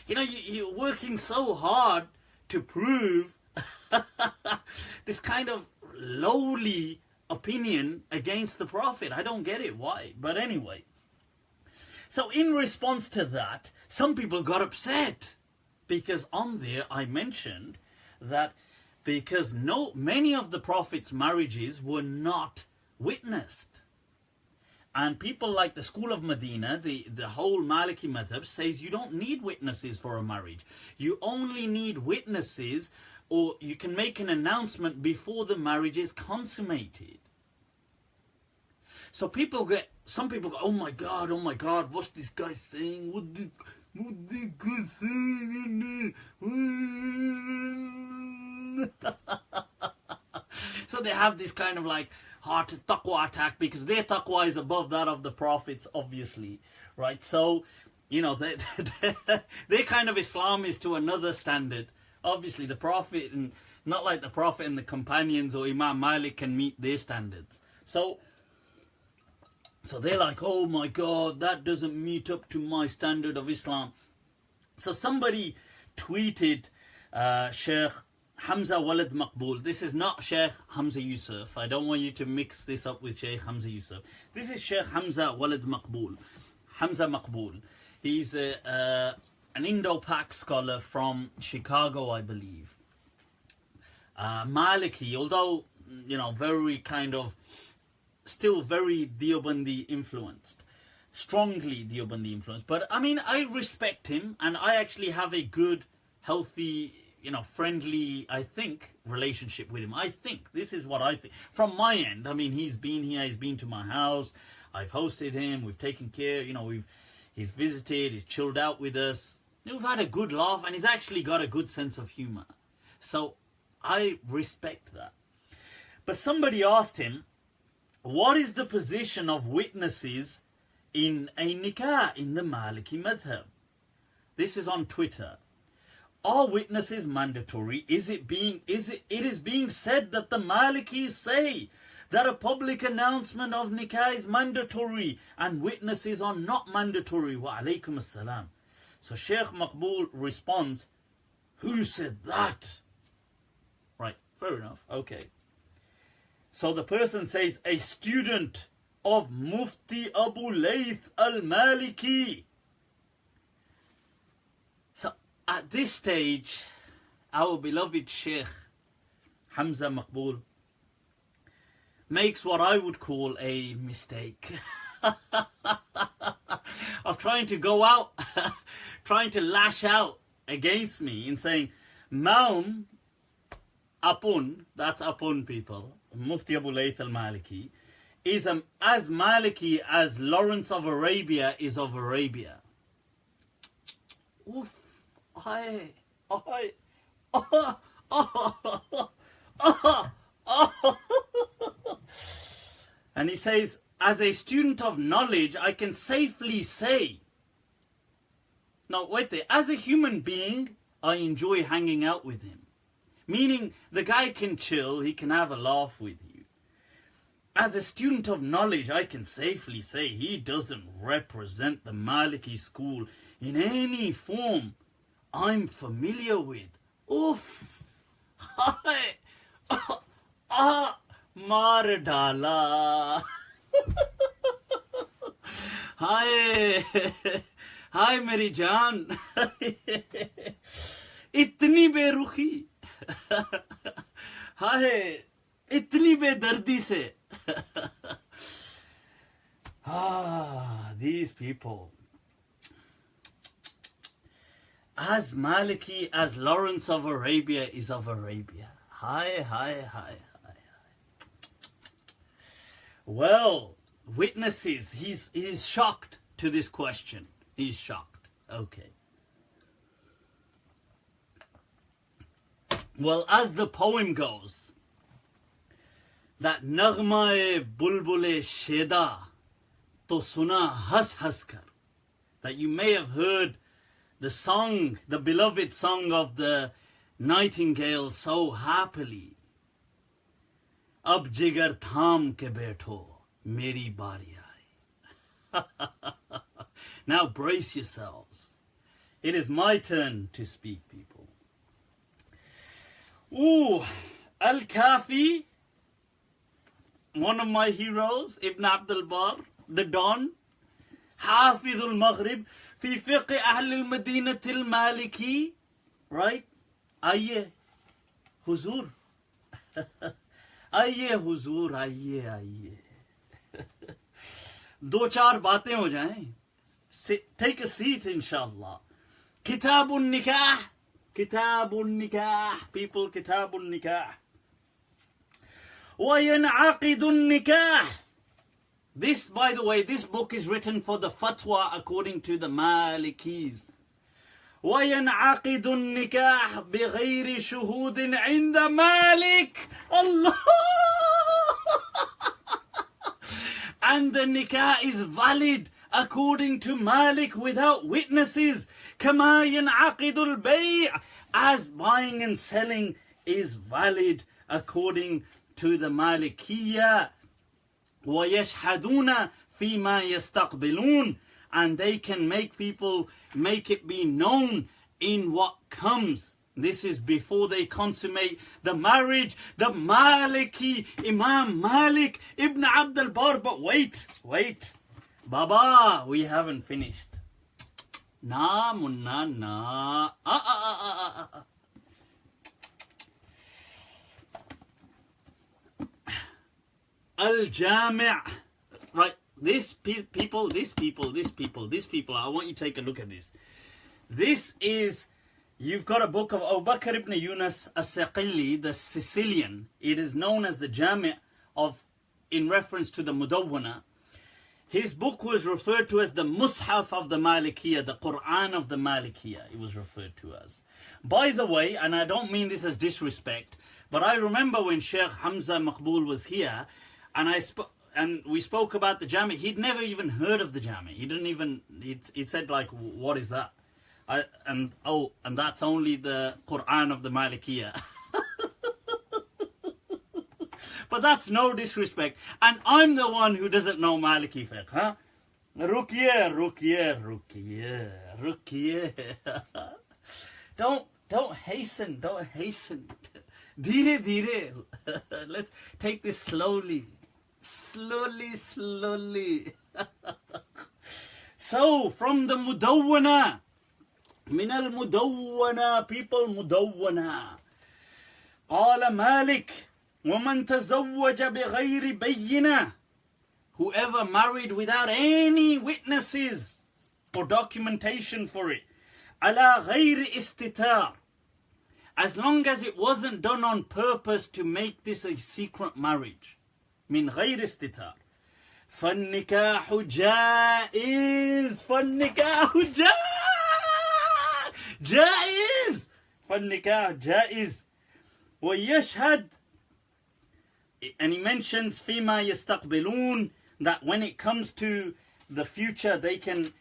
Speaker 1: You know, you're working so hard to prove this kind of lowly opinion against the Prophet. I don't get it, why? But anyway, so in response to that, some people got upset because on there I mentioned that because many of the Prophet's marriages were not witnessed. And people like the school of Medina, the whole Maliki Madhab, says you don't need witnesses for a marriage. You only need witnesses, or you can make an announcement before the marriage is consummated. So some people go, oh my God, what's this guy saying? What this guy saying? So they have this kind of like heart taqwa attack because their taqwa is above that of the Prophets, obviously, right? So, you know, their kind of Islam is to another standard. Obviously, the Prophet, and not like the Prophet and the companions or Imam Malik can meet their standards. So they're like, oh my God, that doesn't meet up to my standard of Islam. So somebody tweeted Sheikh Hamzah Maqbul. This is not Sheikh Hamza Yusuf. I don't want you to mix this up with Sheikh Hamza Yusuf. This is Sheikh Hamzah Maqbul. Hamzah Maqbul. He's an Indo-Pak scholar from Chicago, I believe. Maliki, although, you know, very kind of, still very Deobandi influenced. Strongly Deobandi influenced. But, I mean, I respect him, and I actually have a good, healthy, you know, friendly, I think, relationship with him. I think. This is what I think. From my end, I mean, he's been here, he's been to my house, I've hosted him, we've taken care, you know, he's visited, he's chilled out with us. We've had a good laugh, and he's actually got a good sense of humor. So, I respect that. But somebody asked him, what is the position of witnesses in a nikah in the Maliki Madhab? This is on Twitter. Are witnesses mandatory? It is being said that the Malikis say that a public announcement of nikah is mandatory and witnesses are not mandatory. Wa alaykum as-salam. So Sheikh Maqbul responds, who said that? Right, fair enough, okay. So the person says, a student of Mufti Abu Layth al-Maliki. So at this stage, our beloved Sheikh Hamzah Maqbul makes what I would call a mistake of trying to go out, trying to lash out against me in saying, Maum Apun, that's Apun people, Mufti Abu Layth al-Maliki, is as Maliki as Lawrence of Arabia is of Arabia. Oof. And he says, as a student of knowledge, I can safely say. Now, wait there. As a human being, I enjoy hanging out with him. Meaning, the guy can chill, he can have a laugh with you. As a student of knowledge, I can safely say he doesn't represent the Maliki school in any form I'm familiar with. Oof. Mar dala. Hi. Hi, Mary Jaan. Itni berukhi. Hi. Itni bedardi se. These people. As Maliki as Lawrence of Arabia is of Arabia. Hi. Well, witnesses. He's shocked to this question. He's shocked. Okay. Well, as the poem goes, that Naghma-e bulbul-e sheda to suna has kar, that you may have heard the song, the beloved song of the nightingale so happily. Ab jigar tham ke baitho, meri bari aayi. Now brace yourselves. It is my turn to speak, people. Ooh, Al-Kafi, one of my heroes, Ibn Abdul Bar, the Don, Hafidul Maghrib, fi fiqh ahl al-Madinah al-Maliki, right? Aye, huzur. Aye, huzur, aye. दो चार बातें हो जाएं. Take a seat, inshallah. Kitabun nikah. People, kitabun nikah. وَيَنْعَقِدُ النِّكَاحِ. This, by the way, this book is written for the fatwa according to the Malikis. وَيَنْعَقِدُ النِّكَاحِ بِغَيْرِ شُهُودٍ عِنْدَ مَالِكٍ. Allah! And the nikah is valid according to Malik without witnesses. كَمَا يَنْعَقِدُ الْبَيْعِ. As buying and selling is valid according to the Malikiyya. وَيَشْهَدُونَ فِي مَا يَسْتَقْبِلُونَ. And they can make it be known in what comes. This is before they consummate the marriage. The Maliki, Imam Malik Ibn Abdul Bar. But wait. Baba, we haven't finished. Na, munna, na. Al-Jami'. Right, these people, I want you to take a look at this. This is, you've got a book of Abu Bakr ibn Yunus as-Saqili, the Sicilian. It is known as the Jami' in reference to the Mudawwana. His book was referred to as the Mus'haf of the Malikiyya, the Quran of the Malikiyya, it was referred to as. By the way, and I don't mean this as disrespect, but I remember when Sheikh Hamzah Maqbul was here, and we spoke about the Jami', he'd never even heard of the Jami'. He didn't even, he said like, what is that? And that's only the Quran of the Malikiyya. But that's no disrespect. And I'm the one who doesn't know Maliki fiqh, huh? Rukiye. Don't hasten. Dhire. Let's take this slowly. So, from the Mudawwana, min al-Mudawwana, people Mudawwana. قال Malik, وَمَنْ تَزَوَّجَ بِغَيْرِ بَيِّنَةٍ. Whoever married without any witnesses or documentation for it. عَلَى غَيْرِ إِسْتِتَارٍ. As long as it wasn't done on purpose to make this a secret marriage. مِنْ غَيْرِ إِسْتِتَارٍ. فَالنِّكَاحُ جَائِزٌ. جائز. فَالنِّكَاحُ جَائِزٌ. وَيَشْهَدْ. And he mentions فِيمَا يَسْتَقْبِلُونَ, that when it comes to the future, they can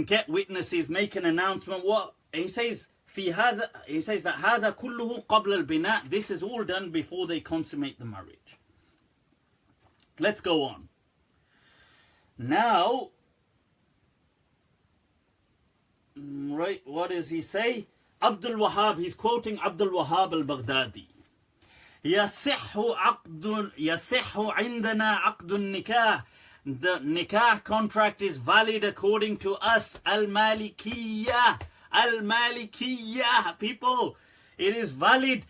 Speaker 1: get witnesses, make an announcement. What he says, that هذا كله قبل البناء. This is all done before they consummate the marriage. Let's go on. Now, right, what does he say? Abdul Wahhab, he's quoting Abdul Wahhab al-Baghdadi. يصح عندنا عقد النكاح the nikah contract is valid according to us, Al-Malikiyah. Al-Malikiyah, people. It is valid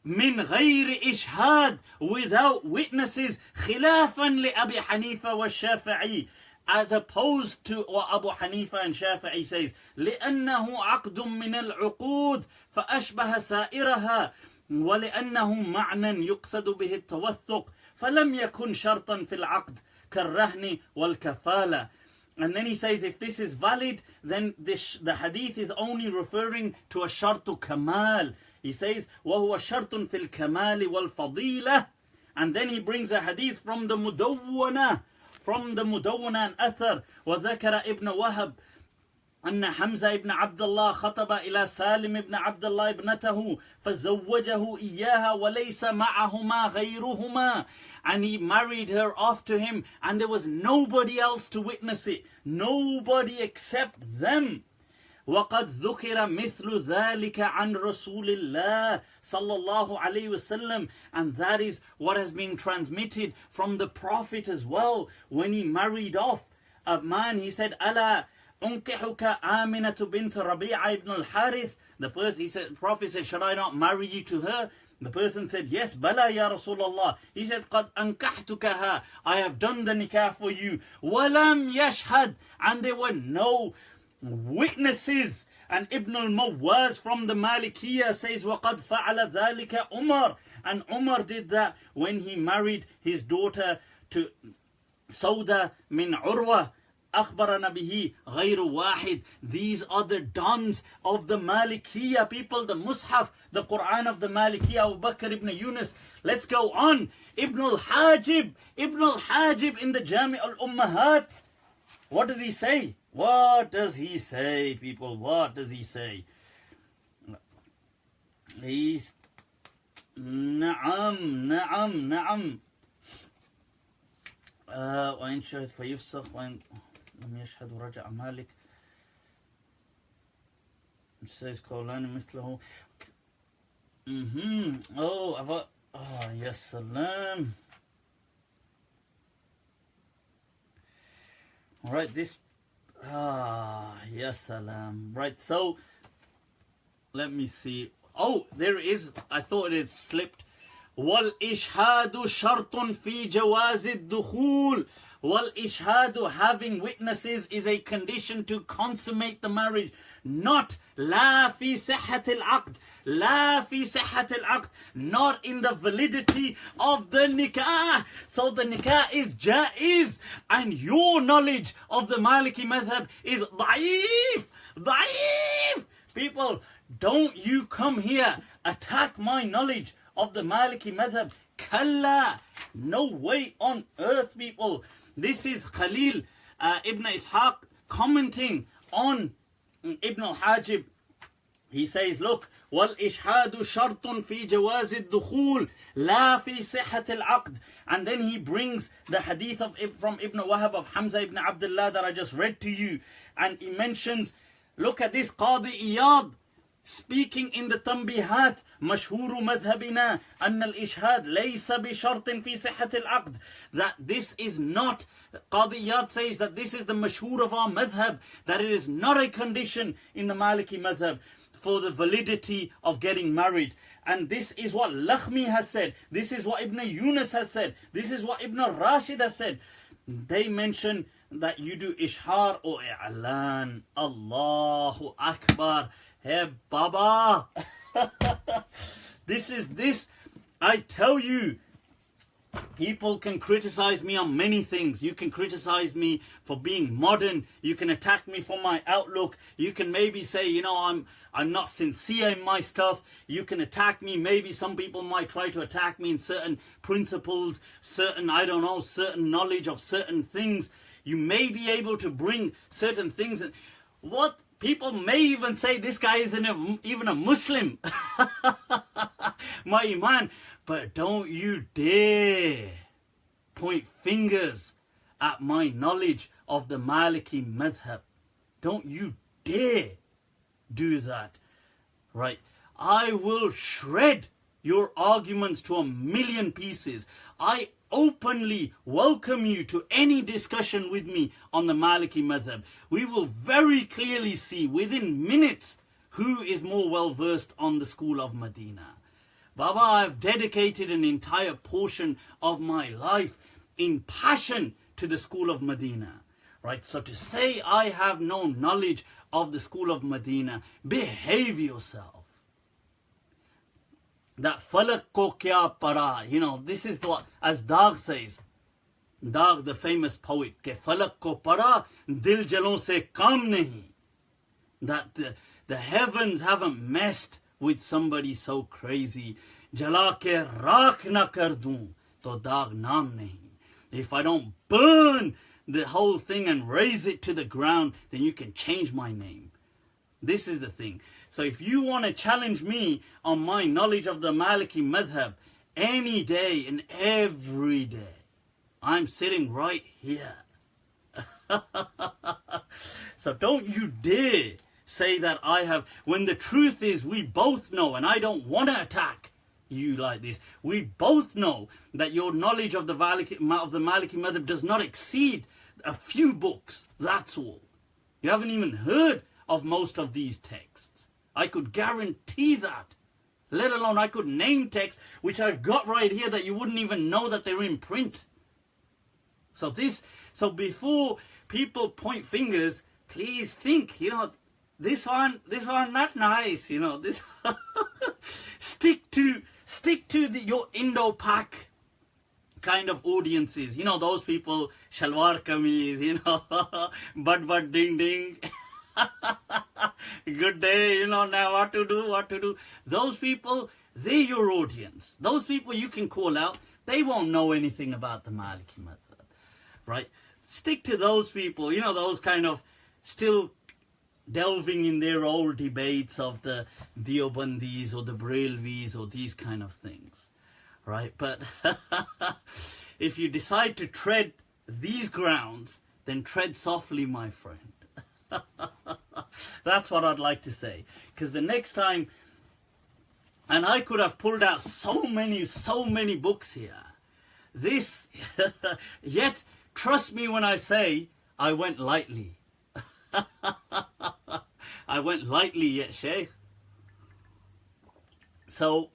Speaker 1: min ghayri ishhad, without witnesses, khilafan li Abi Hanifa wa Shafi'i, as opposed to what Abu Hanifa and Shafi'i says, لأنه عقد من العقود فأشبه سائرها ولأنه معنى يقصد به التوثق فلم يكن شرطا في العقد كالرهن والكفالة. And then he says, if this is valid, then the hadith is only referring to a shartu kamal. He says, وَهُوَ شَرْطٌ فِي الْكَمَالِ وَالْفَضِيلَةِ. And then he brings a hadith from the Mudawwana, and Athar, وَذَكَرَ ابن وهب أن حمزة ابن عبد الله خطب إلى سالم ابن عبد الله ابنته فزوجه إياها وليس معهما غيرهما. And he married her off to him, and there was nobody else to witness it. Nobody except them. وقد ذكر مثل ذلك عن رسول الله صلى الله عليه وسلم. And that is what has been transmitted from the Prophet as well. When he married off a man, he said, ألا أنكحك آمنة بنت ربيعة ibn al-Harith. The Prophet said, should I not marry you to her? The person said, yes, Bala ya Rasulullah. He said, قد أنكحتكها. I have done the nikah for you. ولم يشهد. And there were no witnesses. And Ibn al-Mawaz from the Malikiyah says, وَقَدْ فَعَلَ ذَلِكَ Umar. And Umar did that when he married his daughter to Sauda min Urwa. أخبرنا به غير واحد. These are the dons of the Malikiyah, people, the Mus'haf, the Quran of the Malikiyah, Abu Bakr ibn Yunus. Let's go on. Ibn al-Hajib in the Jami' al-Ummahat. What does he say? What does he say, people? What does he say? He's نعم وإن شهد فيفسخ وإن لم يشهد ورجع مالك. It says قولان مثله. Oh, yes, salam. Right, this. Yes, salam. Right, so let me see. Oh, there is. I thought it slipped. وَالْإِشْهَادُ شَرْطٌ فِي جَوَازِ الدُّخُولِ. وَالْإِشْهَادُ, having witnesses, is a condition to consummate the marriage. Not لَا فِي صِحَّةِ الْعَقْدِ. لَا فِي صِحَّةِ الْعَقْدِ. Not in the validity of the nikah. So the nikah is jaiz. And your knowledge of the Maliki Madhab is ضعيف. People, don't you come here attack my knowledge of the Maliki Madhab. Kalla. No way on earth, people. This is Khalil ibn Ishaq commenting on Ibn al-Hajib. He says, look, وَالْإِشْهَادُ شَرْطٌ فِي جَوَازِ الدُّخُولِ لَا فِي صِحَّةِ الْعَقْدِ. And then he brings the hadith from Ibn Wahab of Hamzah ibn Abdullah that I just read to you. And he mentions, look at this, Qadi Iyad, speaking in the Tanbihat, مشهور مذهبنا أن الإشهاد ليس بشرط في صحة العقد. That this is not, Qadi Iyad says that this is the mashhur of our madhab, that it is not a condition in the Maliki madhab for the validity of getting married. And this is what Lakhmi has said. This is what Ibn Yunus has said. This is what Ibn Rashid has said. They mention that you do ishhar or i'lan. Allahu Akbar. Hey, Baba. This. I tell you, people can criticize me on many things. You can criticize me for being modern. You can attack me for my outlook. You can maybe say, I'm not sincere in my stuff. You can attack me. Maybe some people might try to attack me in certain principles, certain knowledge of certain things. You may be able to bring certain things. What? People may even say this guy isn't even a Muslim. My iman. But don't you dare point fingers at my knowledge of the Maliki Madhab. Don't you dare do that. Right? I will shred your arguments to a million pieces. I openly welcome you to any discussion with me on the Maliki Madhab. We will very clearly see within minutes who is more well versed on the school of Medina. Baba, I've dedicated an entire portion of my life in passion to the school of Medina. Right, so to say I have no knowledge of the school of Medina, behave yourself. That falak ko kya para, this is what, as Dag says, Dag, the famous poet, ke falak ko para, dil jalon se kam nahi. That the heavens haven't messed with somebody so crazy. Jala ke rakh na kar dun, to Dag naam nahi. If I don't burn the whole thing and raise it to the ground, then you can change my name. This is the thing. So if you want to challenge me on my knowledge of the Maliki Madhab any day and every day, I'm sitting right here. So don't you dare say that I have, when the truth is we both know, and I don't want to attack you like this, we both know that your knowledge of the Maliki Madhab does not exceed a few books, that's all. You haven't even heard of most of these texts. I could guarantee that. Let alone I could name texts which I've got right here that you wouldn't even know that they're in print. So before people point fingers, please think, this one not nice, this stick to your Indo-Pak kind of audiences, those people, shalwar kameez, bud ding ding, good day, now what to do. Those people, they're your audience. Those people you can call out, they won't know anything about the Maliki Madhab, right? Stick to those people, those kind of still delving in their old debates of the Deobandis or the Brailvis or these kind of things. Right, but if you decide to tread these grounds, then tread softly, my friend. That's what I'd like to say. Because the next time, and I could have pulled out so many books here. This, yet, trust me when I say, I went lightly. I went lightly, yet, Sheikh. So,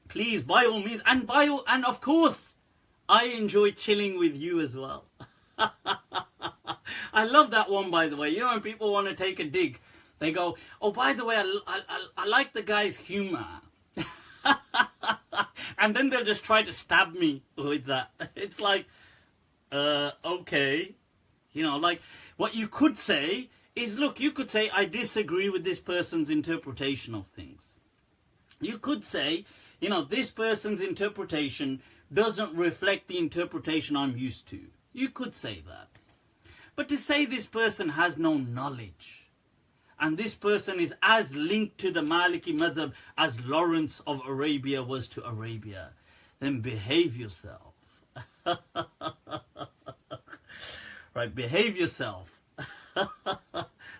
Speaker 1: please, by all means, and of course, I enjoy chilling with you as well. I love that one, by the way. When people want to take a dig, they go, oh, by the way, I like the guy's humor. And then they'll just try to stab me with that. It's like, okay. Like, what you could say is, look, you could say, I disagree with this person's interpretation of things. You could say, this person's interpretation doesn't reflect the interpretation I'm used to. You could say that. But to say this person has no knowledge, and this person is as linked to the Maliki Madhab as Lawrence of Arabia was to Arabia, then behave yourself. Right, behave yourself.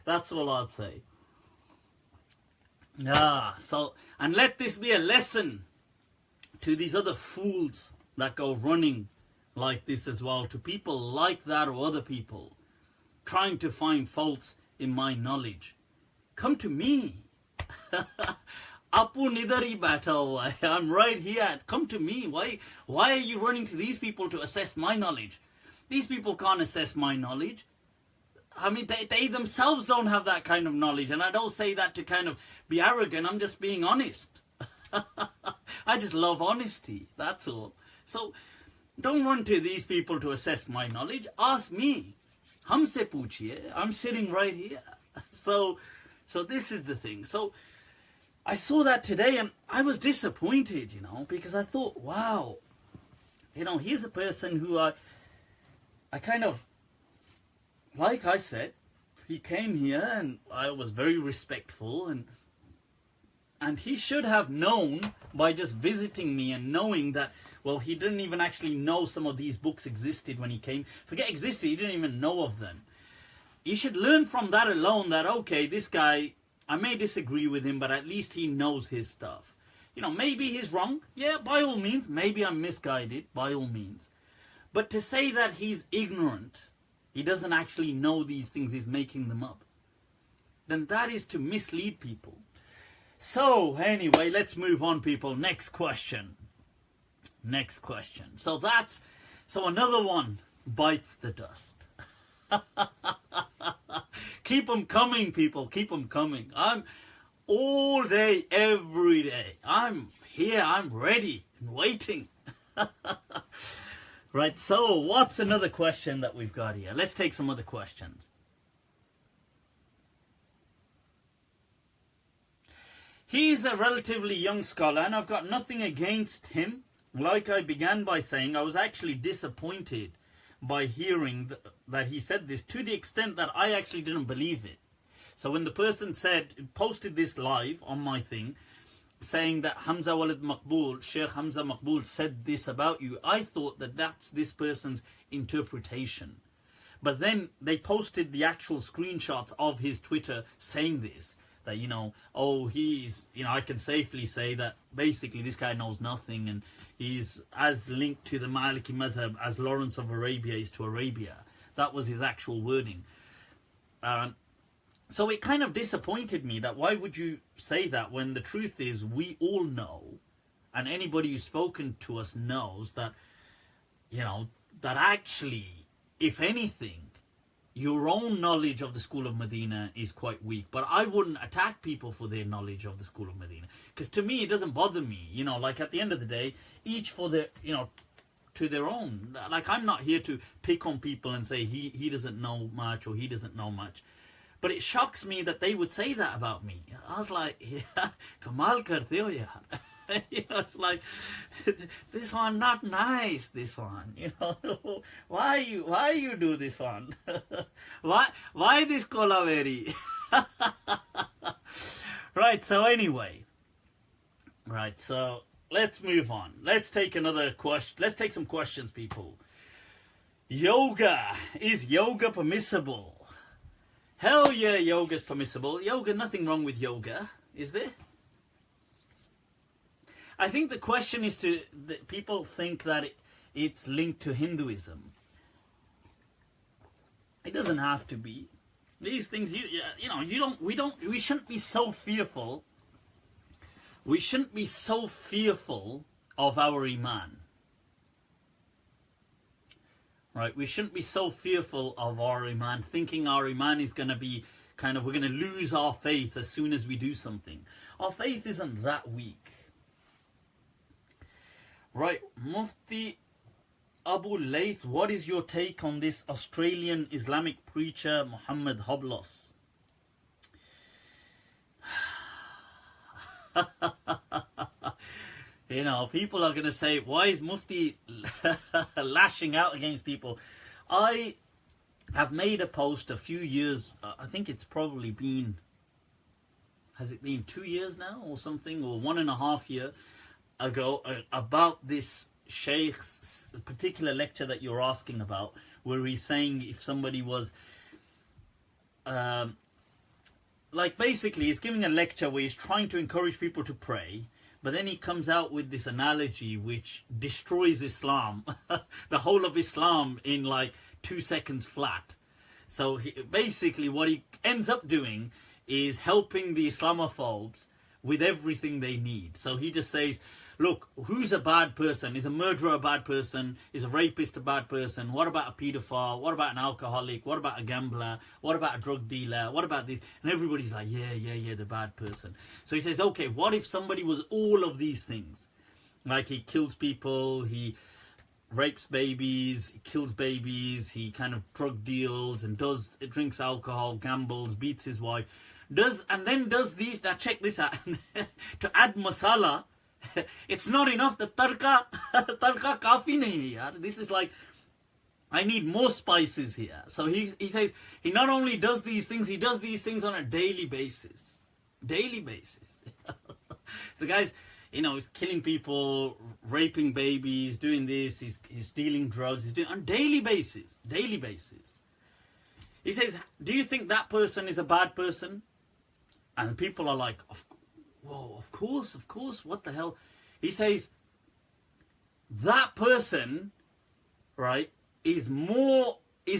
Speaker 1: That's all I'd say. And let this be a lesson to these other fools that go running like this as well, to people like that or other people trying to find faults in my knowledge. Come to me. Apu nidari baitha hua hai. I'm right here. Come to me. Why are you running to these people to assess my knowledge? These people can't assess my knowledge. I mean, they themselves don't have that kind of knowledge. And I don't say that to kind of be arrogant. I'm just being honest. I just love honesty. That's all. So don't run to these people to assess my knowledge. Ask me. Humse poochiye. I'm sitting right here. So this is the thing. So I saw that today and I was disappointed, because I thought, wow, here's a person who I kind of, like I said, he came here and I was very respectful and he should have known by just visiting me and knowing that, well, he didn't even actually know some of these books existed when he came. Forget existed, he didn't even know of them. You should learn from that alone that, okay, this guy, I may disagree with him, but at least he knows his stuff. maybe he's wrong. Yeah, by all means. Maybe I'm misguided, by all means. But to say that he's ignorant, he doesn't actually know these things, he's making them up, then that is to mislead people. So, anyway, let's move on, people. Next question. So another one bites the dust. Keep them coming, people. Keep them coming. I'm all day, every day. I'm here. I'm ready and waiting. Right. So what's another question that we've got here? Let's take some other questions. He's a relatively young scholar, and I've got nothing against him. Like I began by saying, I was actually disappointed by hearing that he said this, to the extent that I actually didn't believe it. So when the person posted this live on my thing, saying that Hamzah Maqbul, Sheikh Hamzah Maqbul said this about you, I thought that that's this person's interpretation. But then they posted the actual screenshots of his Twitter saying this. That, I can safely say that basically this guy knows nothing, and he's as linked to the Maliki Madhab as Lawrence of Arabia is to Arabia. That was his actual wording. So it kind of disappointed me that why would you say that, when the truth is we all know, and anybody who's spoken to us knows that, that actually, if anything, your own knowledge of the School of Medina is quite weak. But I wouldn't attack people for their knowledge of the School of Medina, because to me it doesn't bother me. Like at the end of the day, each for their, to their own. Like I'm not here to pick on people and say he doesn't know much or he doesn't know much. But it shocks me that they would say that about me. I was like, yeah, kamal karte ho yaar. It's like, this one not nice, this one. Why you do this one? why this kolaveri? Right, so anyway. Right, so let's move on. Let's take another question. Let's take some questions, people. Yoga. Is yoga permissible? Hell yeah, yoga's permissible. Yoga, nothing wrong with yoga, is there? I think the question is that people think that it's linked to Hinduism. It doesn't have to be. These things, we shouldn't be so fearful. We shouldn't be so fearful of our iman. Right? We shouldn't be so fearful of our iman, thinking our iman is going to be we're going to lose our faith as soon as we do something. Our faith isn't that weak. Right, Mufti Abu Layth, what is your take on this Australian Islamic preacher Muhammad Hoblos? People are going to say, why is Mufti lashing out against people? I have made a post a few years, I think it's probably been, has it been 2 years now or something, or 1.5 years ago, about this Sheikh's particular lecture that you're asking about, where he's saying if somebody was basically he's giving a lecture where he's trying to encourage people to pray, but then he comes out with this analogy which destroys Islam, the whole of Islam, in 2 seconds flat. So basically what he ends up doing is helping the Islamophobes with everything they need. So he just says, look, who's a bad person? Is a murderer a bad person? Is a rapist a bad person? What about a paedophile? What about an alcoholic? What about a gambler? What about a drug dealer? What about this? And everybody's like, yeah, the bad person. So he says, okay, what if somebody was all of these things? Like he kills people, he rapes babies, he kills babies, he kind of drug deals and drinks alcohol, gambles, beats his wife, does these. Now check this out. To add masala, it's not enough. The tarka kafi nahi hai yaar. This is I need more spices here. So he says he not only does these things, he does these things on a daily basis. Daily basis. The guy's, he's killing people, raping babies, doing this, he's stealing drugs, he's doing on daily basis. Daily basis. He says, do you think that person is a bad person? And people are like, whoa, of course, what the hell? He says, that person, right, is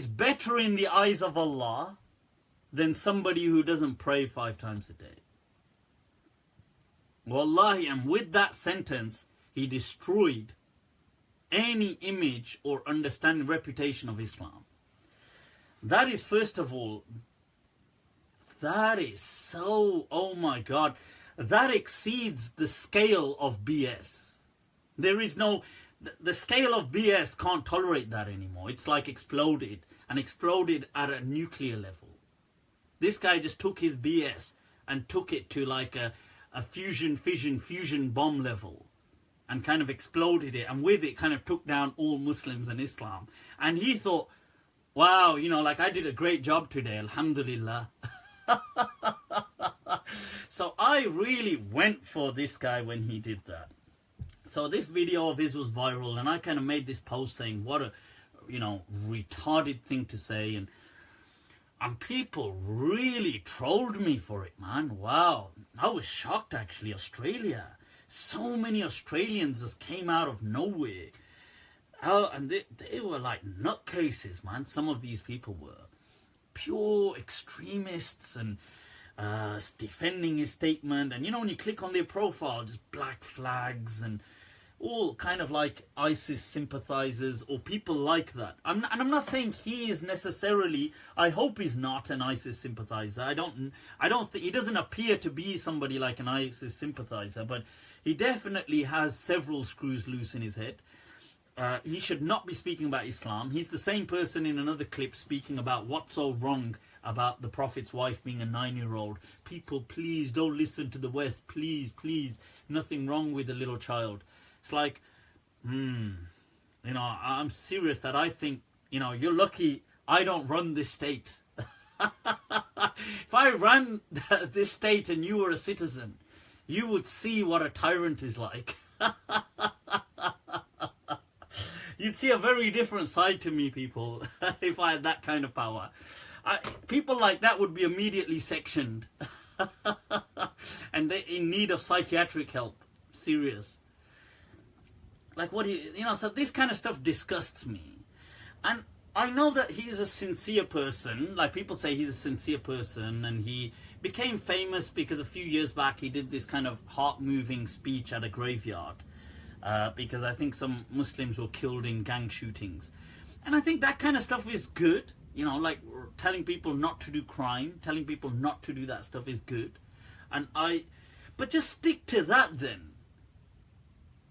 Speaker 1: better in the eyes of Allah than somebody who doesn't pray 5 times a day. Wallahi, and with that sentence, he destroyed any image or understanding, reputation of Islam. That is, first of all, that is so, oh my God, that exceeds the scale of BS. There is no, the scale of BS can't tolerate that anymore. It's like exploded, and exploded at a nuclear level. This guy just took his BS and took it to like a fusion bomb level, and kind of exploded it, and with it kind of took down all Muslims and Islam. And he thought, wow, you know, like I did a great job today, alhamdulillah. So I really went for this guy when he did that. So this video of his was viral, and I kind of made this post saying what a, you know, retarded thing to say, and people really trolled me for it, man. Wow, I was shocked actually. Australia, so many Australians just came out of nowhere. And they were like nutcases, man. Some of these people were pure extremists and defending his statement. And you know, when you click on their profile, just black flags and all kind of like ISIS sympathizers or people like that. And I'm not saying he is necessarily, I hope he's not an ISIS sympathizer. I don't think, he doesn't appear to be somebody like an ISIS sympathizer, but he definitely has several screws loose in his head. He should not be speaking about Islam. He's the same person in another clip speaking about what's so wrong about the Prophet's wife being a 9-year-old. People, please don't listen to the West. Please, please. Nothing wrong with a little child. It's like, you know, I'm serious that I think, you know, you're lucky I don't run this state. If I ran this state and you were a citizen, you would see what a tyrant is like. You'd see a very different side to me, people, if I had that kind of power. People like that would be immediately sectioned. And they're in need of psychiatric help. Serious. Like, what do you know, so this kind of stuff disgusts me. And I know that he is a sincere person. Like, people say he's a sincere person, and he became famous because a few years back he did this kind of heart-moving speech at a graveyard. Because I think some Muslims were killed in gang shootings. And I think that kind of stuff is good. You know, like telling people not to do crime, telling people not to do that stuff is good. But just stick to that then.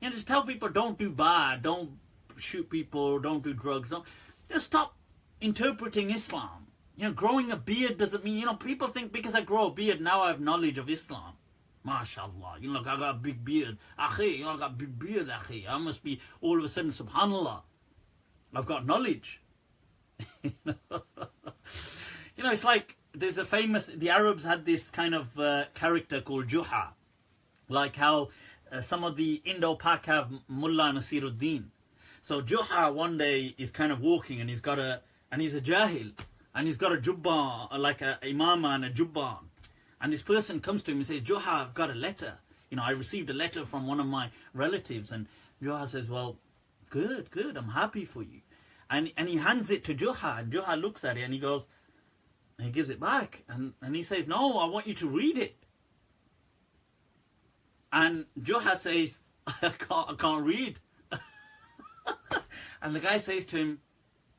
Speaker 1: You know, just tell people don't do bad, don't shoot people, don't do drugs. Just stop interpreting Islam. You know, growing a beard doesn't mean, you know, people think because I grow a beard now I have knowledge of Islam. MashaAllah, you know, look, I got a big beard. Akhi, you know, I got a big beard, akhi. I must be all of a sudden, subhanallah, I've got knowledge. You know, it's like there's a famous, the Arabs had this kind of character called Juha. Like how some of the Indo-Pak have Mullah Nasiruddin. So Juha one day is kind of walking, and he's a jahil, and he's got a jubba, like a imama and a jubba. And this person comes to him and says, Juha, I've got a letter. You know, I received a letter from one of my relatives. And Juha says, well, good, I'm happy for you. And he hands it to Juha, and Juha looks at it and he goes, and he gives it back. And he says, no, I want you to read it. And Juha says, I can't read. And the guy says to him,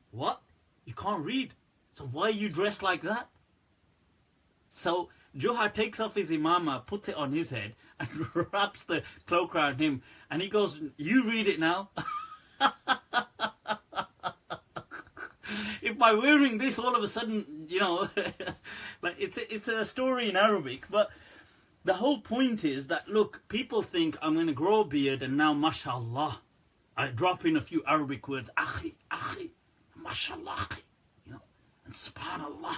Speaker 1: what? You can't read? So why are you dressed like that? So Juha takes off his imama, puts it on his head, and wraps the cloak around him. And he goes, you read it now. If by wearing this all of a sudden, you know, like it's a story in Arabic, but the whole point is that, look, people think I'm going to grow a beard and now, mashallah, I drop in a few Arabic words, akhi, mashallah, akhi, you know, and subhanallah,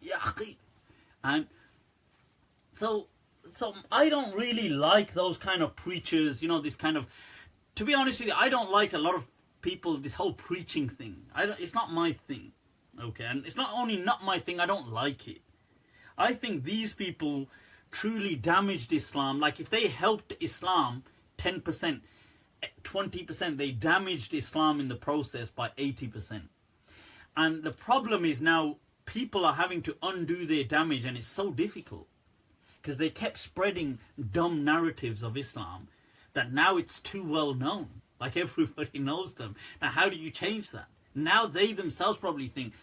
Speaker 1: ya akhi. And so I don't really like those kind of preachers, you know, this kind of, to be honest with you, I don't like a lot of people, this whole preaching thing. It's not my thing, okay? And it's not only not my thing, I don't like it. I think these people truly damaged Islam, like if they helped Islam 10%, 20%, they damaged Islam in the process by 80%. And the problem is now people are having to undo their damage, and it's so difficult because they kept spreading dumb narratives of Islam that now it's too well known. Like everybody knows them. Now how do you change that? Now they themselves probably think,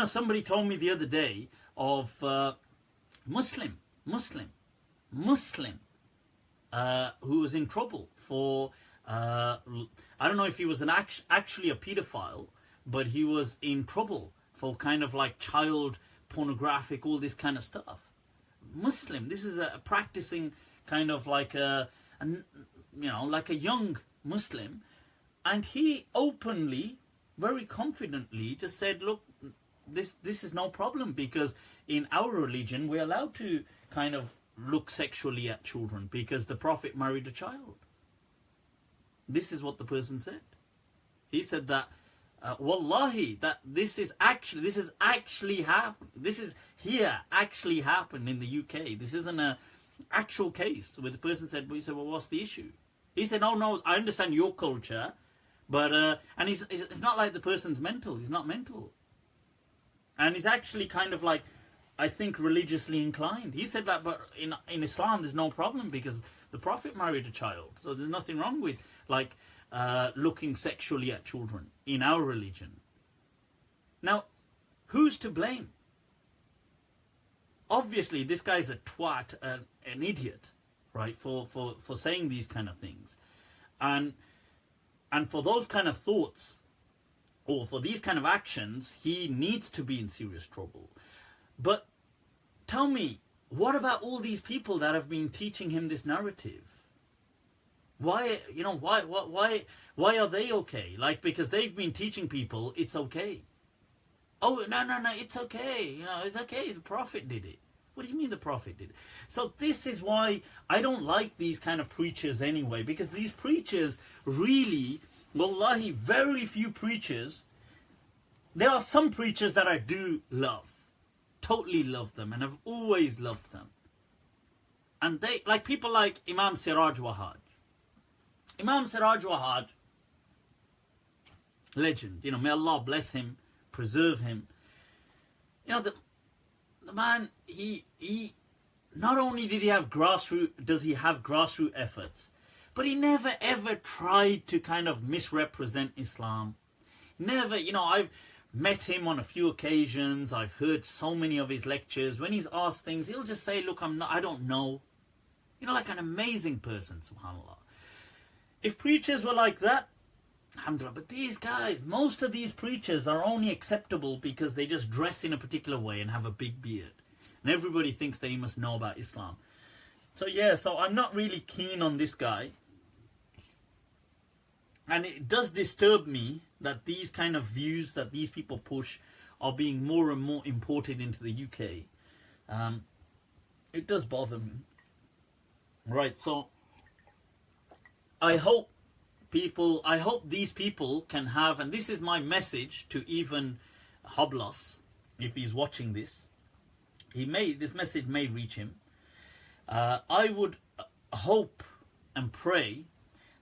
Speaker 1: somebody told me the other day of Muslim who was in trouble for I don't know if he was actually a pedophile, but he was in trouble for kind of like child pornographic, all this kind of stuff. Muslim, this is a practicing kind of like like a young Muslim, and he openly, very confidently just said, look, this is no problem, because in our religion we're allowed to kind of look sexually at children because the Prophet married a child. This is what the person said. He said that wallahi, that this is actually happened. This is actually happened in the UK. This isn't a actual case where the person said, but he said, well, what's the issue? He said, no, I understand your culture, but and it's not like the person's mental. He's not mental, and he's actually kind of like, I think, religiously inclined. He said that, but in Islam there's no problem because the Prophet married a child, so there's nothing wrong with like looking sexually at children in our religion. Now, who's to blame? Obviously, this guy's a twat, an idiot, right? For saying these kind of things, and for those kind of thoughts, or for these kind of actions, he needs to be in serious trouble. But tell me, what about all these people that have been teaching him this narrative? Why are they okay? Like, because they've been teaching people it's okay. Oh, no, it's okay. It's okay. The Prophet did it. What do you mean the Prophet did it? So this is why I don't like these kind of preachers anyway, because these preachers really, wallahi, very few preachers. There are some preachers that I do love. Totally love them, and I've always loved them. And they, like people like Imam Siraj Wahhaj. Imam Siraj Wahhaj, legend. May Allah bless him, preserve him. The man, he not only did he have grassroots efforts, but he never ever tried to kind of misrepresent Islam. Never, I've met him on a few occasions. I've heard so many of his lectures. When he's asked things, he'll just say, look, I don't know. Like an amazing person, subhanAllah. If preachers were like that, alhamdulillah. But these guys, most of these preachers are only acceptable because they just dress in a particular way and have a big beard. And everybody thinks they must know about Islam. So yeah, so I'm not really keen on this guy. And it does disturb me that these kind of views that these people push are being more and more imported into the UK. It does bother me. Right, so I hope these people can have, and this is my message to even Hoblos, if he's watching this. This message may reach him. I would hope and pray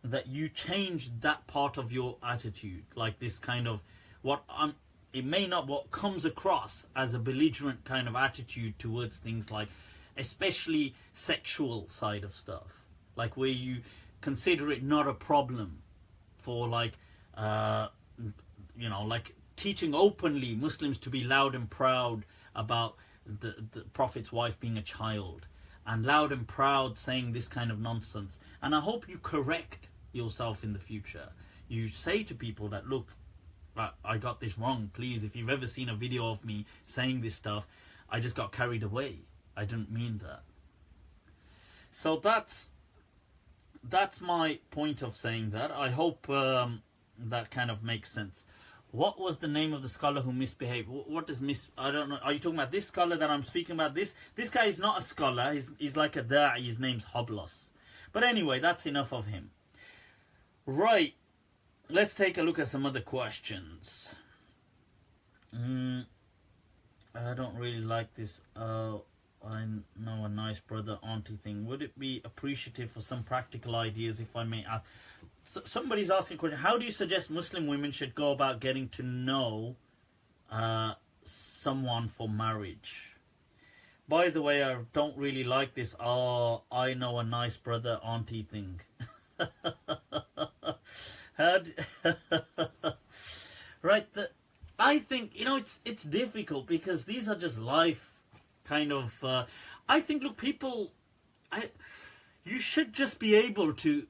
Speaker 1: that you change that part of your attitude, like this kind of what comes across as a belligerent kind of attitude towards things like, especially sexual side of stuff, like where you consider it not a problem for like like teaching openly Muslims to be loud and proud about the Prophet's wife being a child, and loud and proud saying this kind of nonsense. And I hope you correct yourself in the future. You say to people that, look, I got this wrong, please. If you've ever seen a video of me saying this stuff, I just got carried away. I didn't mean that. So that's my point of saying that. I hope that kind of makes sense. What was the name of the scholar who misbehaved? What is I don't know. Are you talking about this scholar that I'm speaking about? This guy is not a scholar. He's like a da'i. His name's Hoblos. But anyway, that's enough of him. Right. Let's take a look at some other questions. I don't really like this. I know a nice brother auntie thing. Would it be appreciative for some practical ideas, if I may ask? Somebody's asking a question. How do you suggest Muslim women should go about getting to know someone for marriage? By the way, I don't really like this. Oh, I know a nice brother auntie thing. Right. I think, it's difficult because these are just life kind of. I think, look, people, you should just be able to,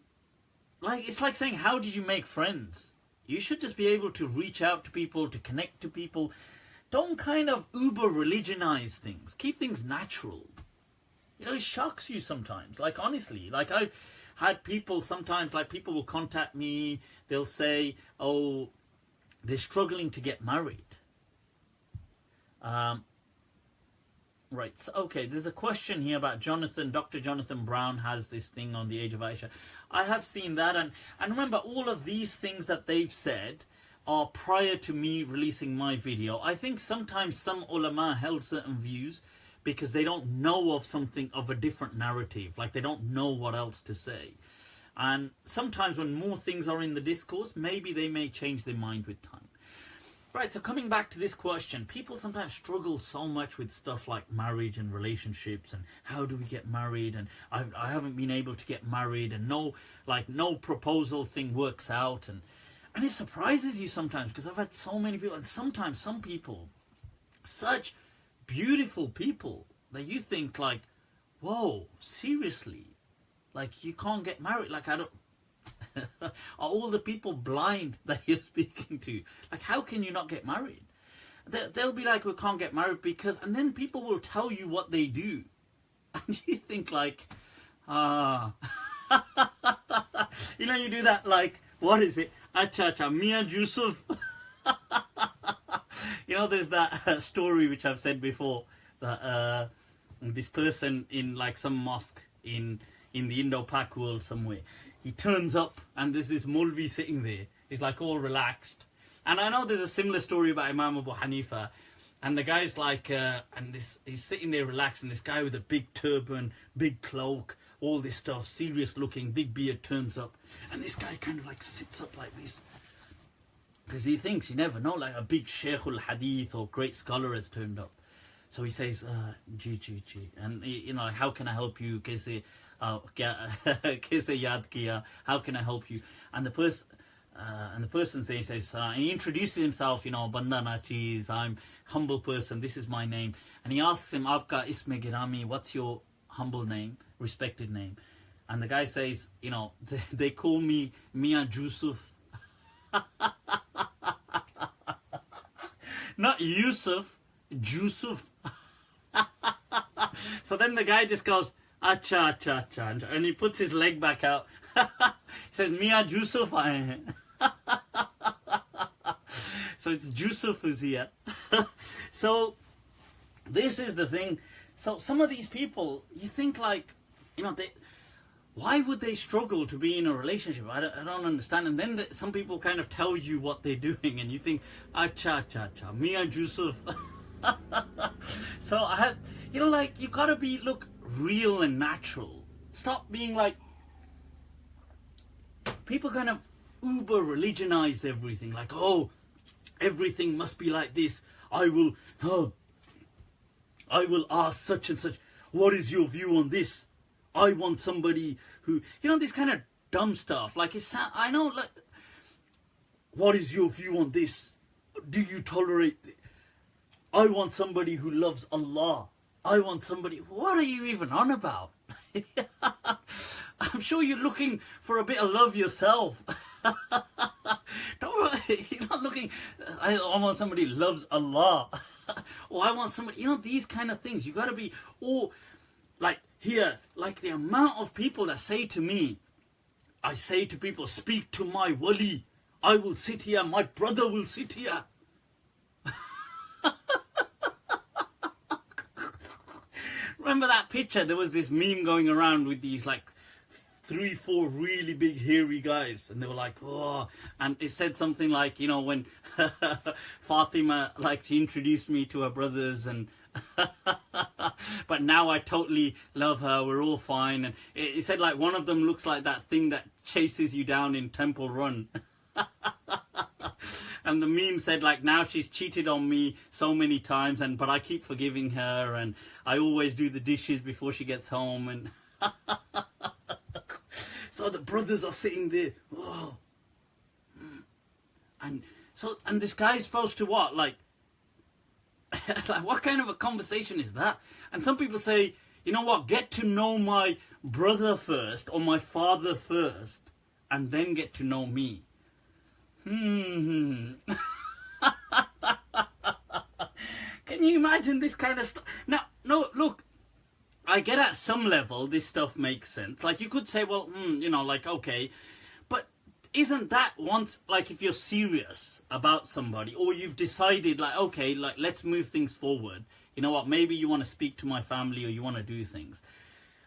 Speaker 1: it's like saying, how did you make friends? You should just be able to reach out to people, to connect to people. Don't kind of uber religionize things. Keep things natural. It shocks you sometimes. Like, honestly, like I've had people sometimes, like people will contact me. They'll say, oh, they're struggling to get married. Right, so, okay, there's a question here about Jonathan. Dr. Jonathan Brown has this thing on the age of Aisha. I have seen that, and remember, all of these things that they've said are prior to me releasing my video. I think sometimes some ulama held certain views because they don't know of something, of a different narrative, like they don't know what else to say. And sometimes when more things are in the discourse, maybe they may change their mind with time. Right, so coming back to this question, people sometimes struggle so much with stuff like marriage and relationships and how do we get married, and I haven't been able to get married, and no proposal thing works out, and it surprises you sometimes because I've had so many people, and sometimes some people, such beautiful people, that you think like, whoa, seriously, like you can't get married, like I don't. Are all the people blind that you're speaking to? Like, how can you not get married? They'll be like, we can't get married because, and then people will tell you what they do, and you think like, you do that, like, what is it? Acha, Mia Yusuf. There's that story which I've said before, that this person in like some mosque in the Indo-Pak world somewhere, he turns up and there's this Mulvi sitting there. He's like all relaxed. And I know there's a similar story about Imam Abu Hanifa. And the guy's like, he's sitting there relaxed, and this guy with a big turban, big cloak, all this stuff, serious looking, big beard turns up. And this guy kind of like sits up like this. Because he thinks, you never know, like a big Sheikh al-Hadith or great scholar has turned up. So he says, G. And, how can I help you? Kaise yaad kiya? How can I help you? And the person's there, he says, and he introduces himself, Banda na cheez, I'm humble person, this is my name. And he asks him, Aapka isme girami, what's your humble name, respected name? And the guy says, they call me Mia Yusuf. Not Yusuf, Yusuf. So then the guy just goes, acha, and he puts his leg back out. He says, Mia Yusuf. So it's Yusuf who's here. So this is the thing. So some of these people, you think like, why would they struggle to be in a relationship? I don't understand. And then some people kind of tell you what they're doing, and you think, acha, Mia Yusuf. So I had, you gotta look real and natural. Stop being like, people kind of uber religionize everything. Like, oh, everything must be like this. I will ask such and such, what is your view on this? I want somebody who, this kind of dumb stuff. Like, I know, like, what is your view on this? Do you tolerate this? I want somebody who loves Allah. I want somebody, what are you even on about? I'm sure you're looking for a bit of love yourself. You're not looking, I want somebody who loves Allah. Or I want somebody, these kind of things. You got to be all, like here, like the amount of people that say to me, I say to people, speak to my wali. I will sit here, my brother will sit here. Remember that picture? There was this meme going around with these like 3, 4 really big hairy guys, and they were like, oh, and it said something like, you know, when Fatima, like, she introduced me to her brothers, and but now I totally love her, we're all fine. And it said like one of them looks like that thing that chases you down in Temple Run. And the meme said like, now she's cheated on me so many times, but I keep forgiving her, and I always do the dishes before she gets home. And so the brothers are sitting there, oh. And this guy is supposed to what, like like, what kind of a conversation is that? And some people say, you know what, get to know my brother first, or my father first, and then get to know me. Can you imagine this kind of stuff? Now, no, look, I get at some level this stuff makes sense. Like, you could say, well, you know, like, okay, but isn't that once, like, if you're serious about somebody, or you've decided, like, okay, like, let's move things forward, you know what, maybe you want to speak to my family, or you want to do things.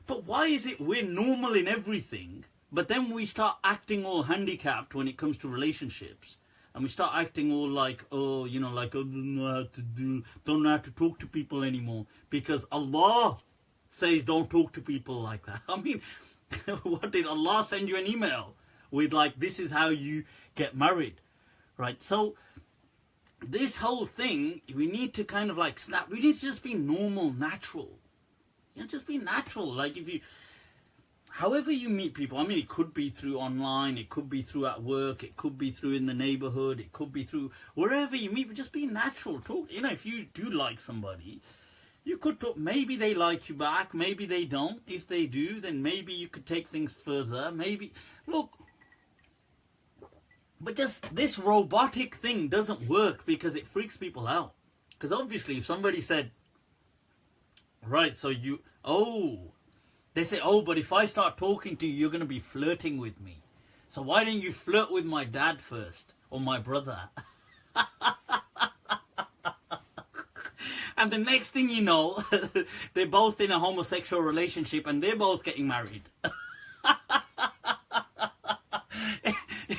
Speaker 1: But why is it we're normal in everything, but then we start acting all handicapped when it comes to relationships? And we start acting all like, oh, you know, like, oh, don't know how to do, don't know how to talk to people anymore. Because Allah says don't talk to people like that. I mean, what, did Allah send you an email with like, this is how you get married, right? So this whole thing, we need to kind of like snap, we need to just be normal, natural. You know, just be natural. Like, if you, however you meet people, I mean, it could be through online, it could be through at work, it could be through in the neighborhood, it could be through wherever you meet, but just be natural. Talk, you know, if you do like somebody, you could talk, maybe they like you back, maybe they don't. If they do, then maybe you could take things further. Maybe, look, but just this robotic thing doesn't work because it freaks people out. Because obviously if somebody said, right, so you, oh, they say, oh, but if I start talking to you, you're going to be flirting with me. So why don't you flirt with my dad first, or my brother? And the next thing you know, they're both in a homosexual relationship and they're both getting married.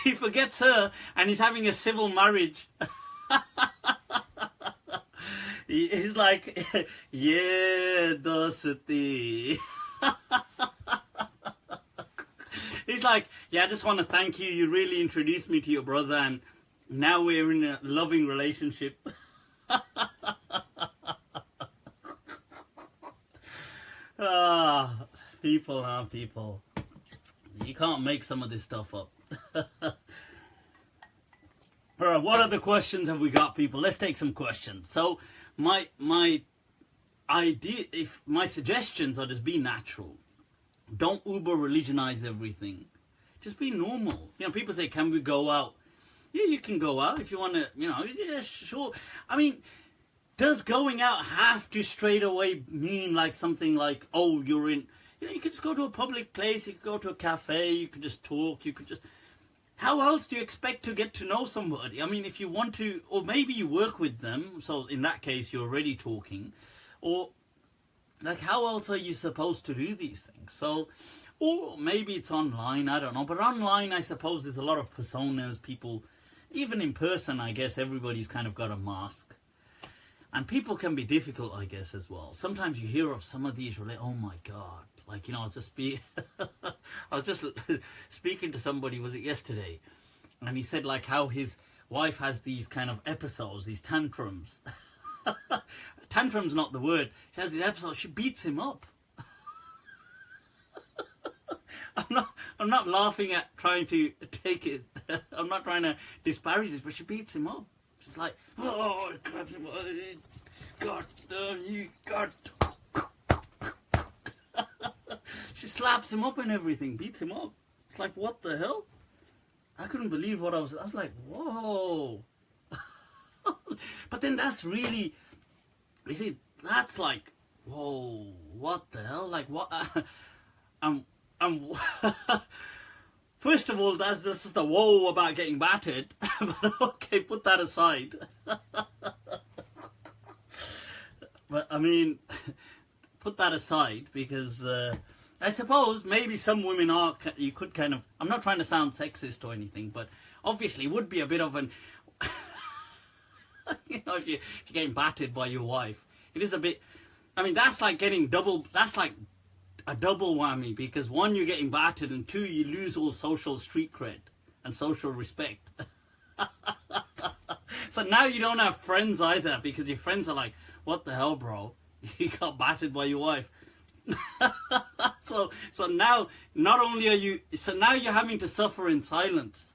Speaker 1: He forgets her and he's having a civil marriage. He's like, yeah, dosti. He's like, yeah, I just want to thank you. You really introduced me to your brother, and now we're in a loving relationship. People are people. You can't make some of this stuff up. Alright, what other questions have we got, people? Let's take some questions. So my idea, if my suggestions are just be natural. Don't uber religionize everything. Just be normal. You know, people say, can we go out? Yeah, you can go out if you want to, you know, yeah, sure. I mean, does going out have to straight away mean like something like, oh, you're in, you know, you could just go to a public place, you could go to a cafe, you could just talk, you could just, how else do you expect to get to know somebody? I mean, if you want to, or maybe you work with them, so in that case you're already talking, or like how else are you supposed to do these things? So, or maybe it's online, I don't know, but online I suppose there's a lot of personas, people, even in person I guess everybody's kind of got a mask. And people can be difficult, I guess, as well. Sometimes you hear of some of these, you're like, oh my God. Like, you know, I was just speaking to somebody, was it yesterday? And he said, like, how his wife has these kind of episodes, these tantrums. Tantrum's not the word. She has these episodes, she beats him up. I'm not laughing at trying to take it. I'm not trying to disparage this, but she beats him up. She's like, oh, God, you, God. She slaps him up and everything, beats him up. It's like, what the hell? I couldn't believe what I was like, whoa. But then that's really, you see, that's like, whoa, what the hell? Like, what? First of all, that's just a whoa about getting battered. But okay, put that aside. But I mean, put that aside because, I suppose maybe some women are, you could kind of, I'm not trying to sound sexist or anything, but obviously it would be a bit of an, you know, if you're getting battered by your wife, it is a bit, I mean, that's like getting double, that's like a double whammy, because one, you're getting battered, and two, you lose all social street cred and social respect. So now you don't have friends either, because your friends are like, what the hell, bro? You got battered by your wife. So now, not only are you, so now you're having to suffer in silence.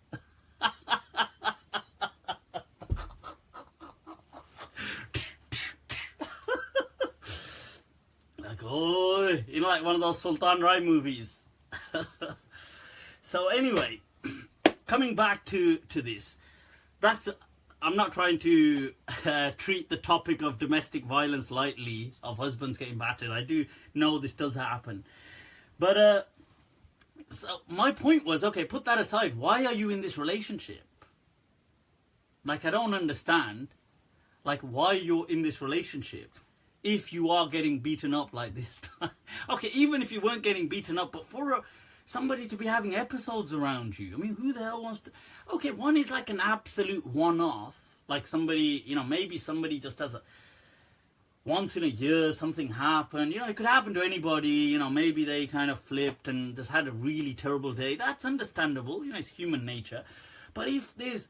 Speaker 1: Like, oh, you know, like one of those Sultan Rai movies. So anyway, coming back to this, that's, I'm not trying to treat the topic of domestic violence lightly, of husbands getting battered. I do know this does happen. But, so my point was, okay, put that aside. Why are you in this relationship? Like, I don't understand, like, why you're in this relationship if you are getting beaten up like this time. Okay, even if you weren't getting beaten up, but for somebody to be having episodes around you. I mean, who the hell wants to... Okay, one is like an absolute one-off. Like somebody, you know, maybe somebody just has a... Once in a year, something happened. You know, it could happen to anybody. You know, maybe they kind of flipped and just had a really terrible day. That's understandable. You know, it's human nature. But if there's...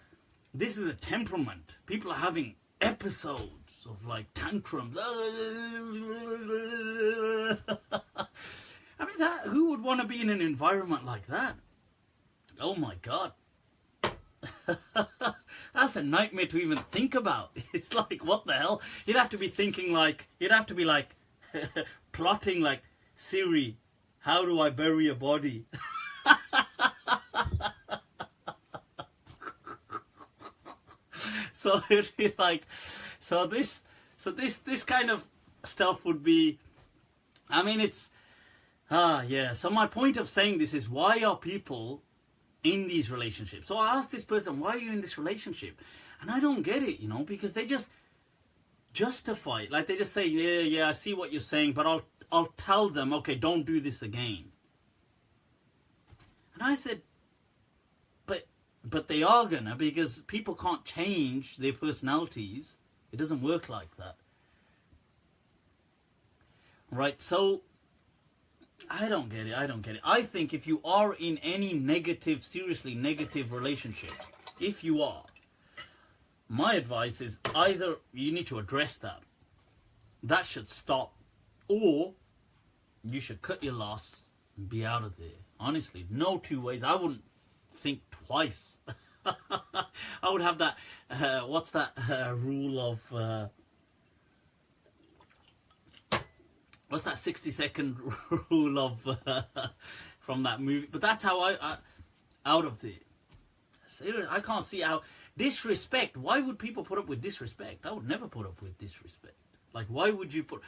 Speaker 1: This is a temperament. People are having episodes of like tantrums. I mean, who would want to be in an environment like that? Oh my God. That's a nightmare to even think about. It's like, what the hell? You'd have to be thinking like, you'd have to be like, plotting like, Siri, how do I bury a body? So it'd be like, this kind of stuff would be, I mean, it's, yeah. So my point of saying this is, why are people in these relationships? So I asked this person, why are you in this relationship? And I don't get it, you know, because they just justify it. Like they just say, yeah, I see what you're saying, but I'll tell them, okay, don't do this again. And I said, but they are gonna, because people can't change their personalities. It doesn't work like that. Right, so I don't get it. I think if you are in any negative, seriously negative relationship, if you are, my advice is either you need to address that. That should stop. Or you should cut your loss and be out of there. Honestly, no two ways. I wouldn't think twice. I would have that, what's that rule of... What's that 60-second rule of from that movie? But that's how I out of the... Seriously, I can't see how... Disrespect. Why would people put up with disrespect? I would never put up with disrespect. Like, why would you put...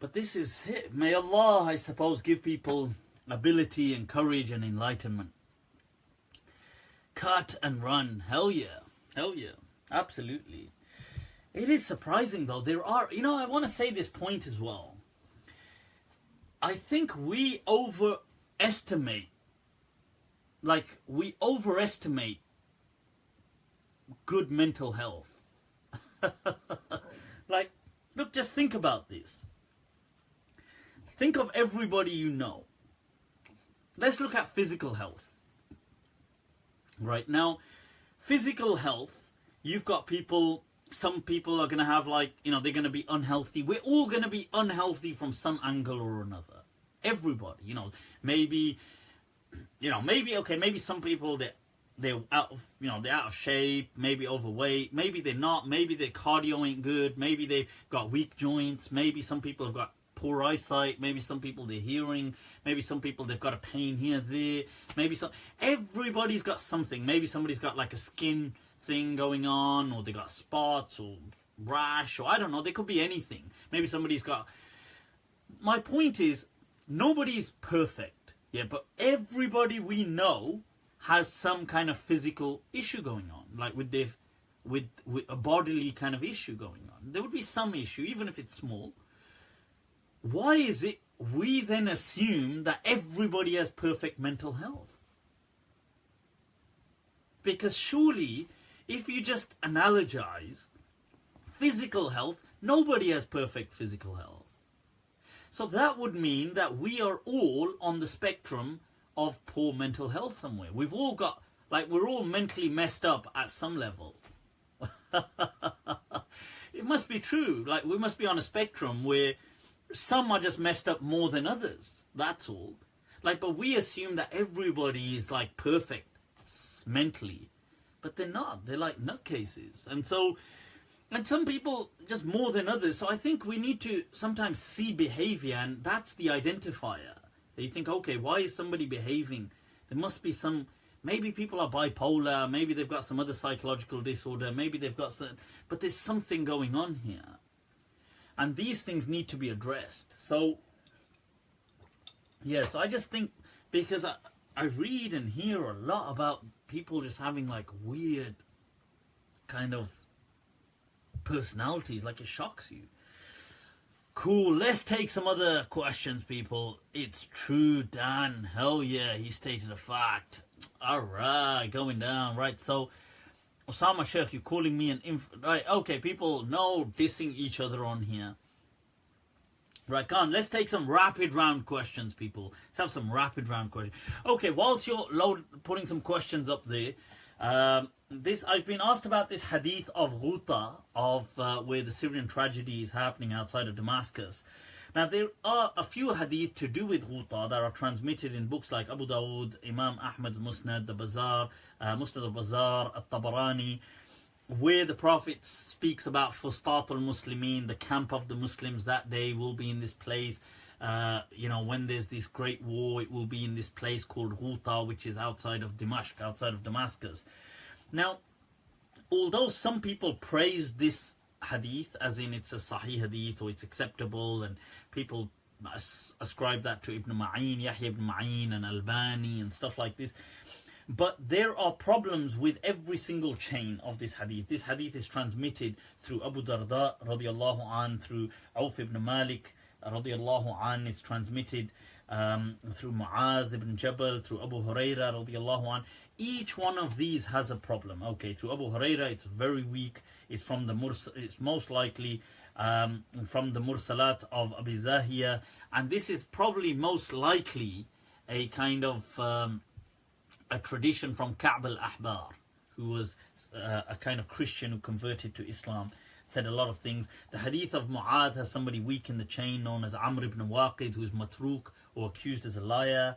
Speaker 1: But this is it. May Allah, I suppose, give people ability and courage and enlightenment. Cut and run. Hell yeah. Hell yeah. Absolutely. It is surprising though, there are, you know, I want to say this point as well. I think we overestimate good mental health. Like, look, just think about this. Think of everybody you know. Let's look at physical health. Right now, physical health, you've got people... Some people are going to have like, you know, they're going to be unhealthy. We're all going to be unhealthy from some angle or another. Everybody, you know, maybe some people they're out of, you know, they're out of shape, maybe overweight, maybe they're not, maybe their cardio ain't good, maybe they've got weak joints, maybe some people have got poor eyesight, maybe some people they're hearing, maybe some people they've got a pain here, there, everybody's got something. Maybe somebody's got like a skin thing going on, or they got spots or rash, or I don't know, they could be anything. Maybe somebody's got... My point is, nobody's perfect, yeah, but everybody we know has some kind of physical issue going on, like with a bodily kind of issue going on. There would be some issue, even if it's small. Why is it we then assume that everybody has perfect mental health. Because surely, if you just analogize physical health, nobody has perfect physical health. So that would mean that we are all on the spectrum of poor mental health somewhere. We've all got, like, we're all mentally messed up at some level. It must be true. Like, we must be on a spectrum where some are just messed up more than others. That's all. Like, but we assume that everybody is like perfect mentally, but they're not. They're like nutcases. And so, and some people just more than others. So I think we need to sometimes see behavior, and that's the identifier. You think, okay, why is somebody behaving? There must be some, maybe people are bipolar, maybe they've got some other psychological disorder, maybe they've got some, but there's something going on here. And these things need to be addressed. So, yes, I just think, because I read and hear a lot about people just having like weird kind of personalities, like it shocks you. Cool, let's take some other questions, people. It's true, Dan. Hell yeah, he stated a fact. Alright, going down. Right, so Osama Sheikh, you're calling me an right, okay, people, no dissing each other on here. Right, come on, let's take some rapid round questions, people. Let's have some rapid round questions. Okay, whilst you're putting some questions up there, I've been asked about this hadith of Ghuta, of where the Syrian tragedy is happening outside of Damascus. Now, there are a few hadith to do with Ghuta that are transmitted in books like Abu Dawood, Imam Ahmad's Musnad, the Bazaar, Musnad al-Bazaar, al-Tabarani, where the Prophet speaks about Fustat al-Muslimin, the camp of the Muslims that day will be in this place. When there's this great war, it will be in this place called Ghuta, which is outside of Dimashq, outside of Damascus. Now, although some people praise this hadith, as in it's a Sahih hadith or it's acceptable, and people ascribe that to Ibn Ma'in, Yahya ibn Ma'in and Albani and stuff like this, but there are problems with every single chain of this hadith. This hadith is transmitted through Abu Darda radiallahu an, through Auf ibn Malik radiallahu an. It's transmitted through Mu'adh ibn Jabal, through Abu Huraira radiallahu an. Each one of these has a problem. Okay, through Abu Huraira, it's very weak. It's from the it's most likely from the Mursalat of Abi Zahiya, and this is probably most likely a kind of a tradition from Ka'b al-Ahbar, who was a kind of Christian who converted to Islam. Said a lot of things. The hadith of Mu'adh has somebody weak in the chain known as Amr ibn Waqid, who is matruk or accused as a liar.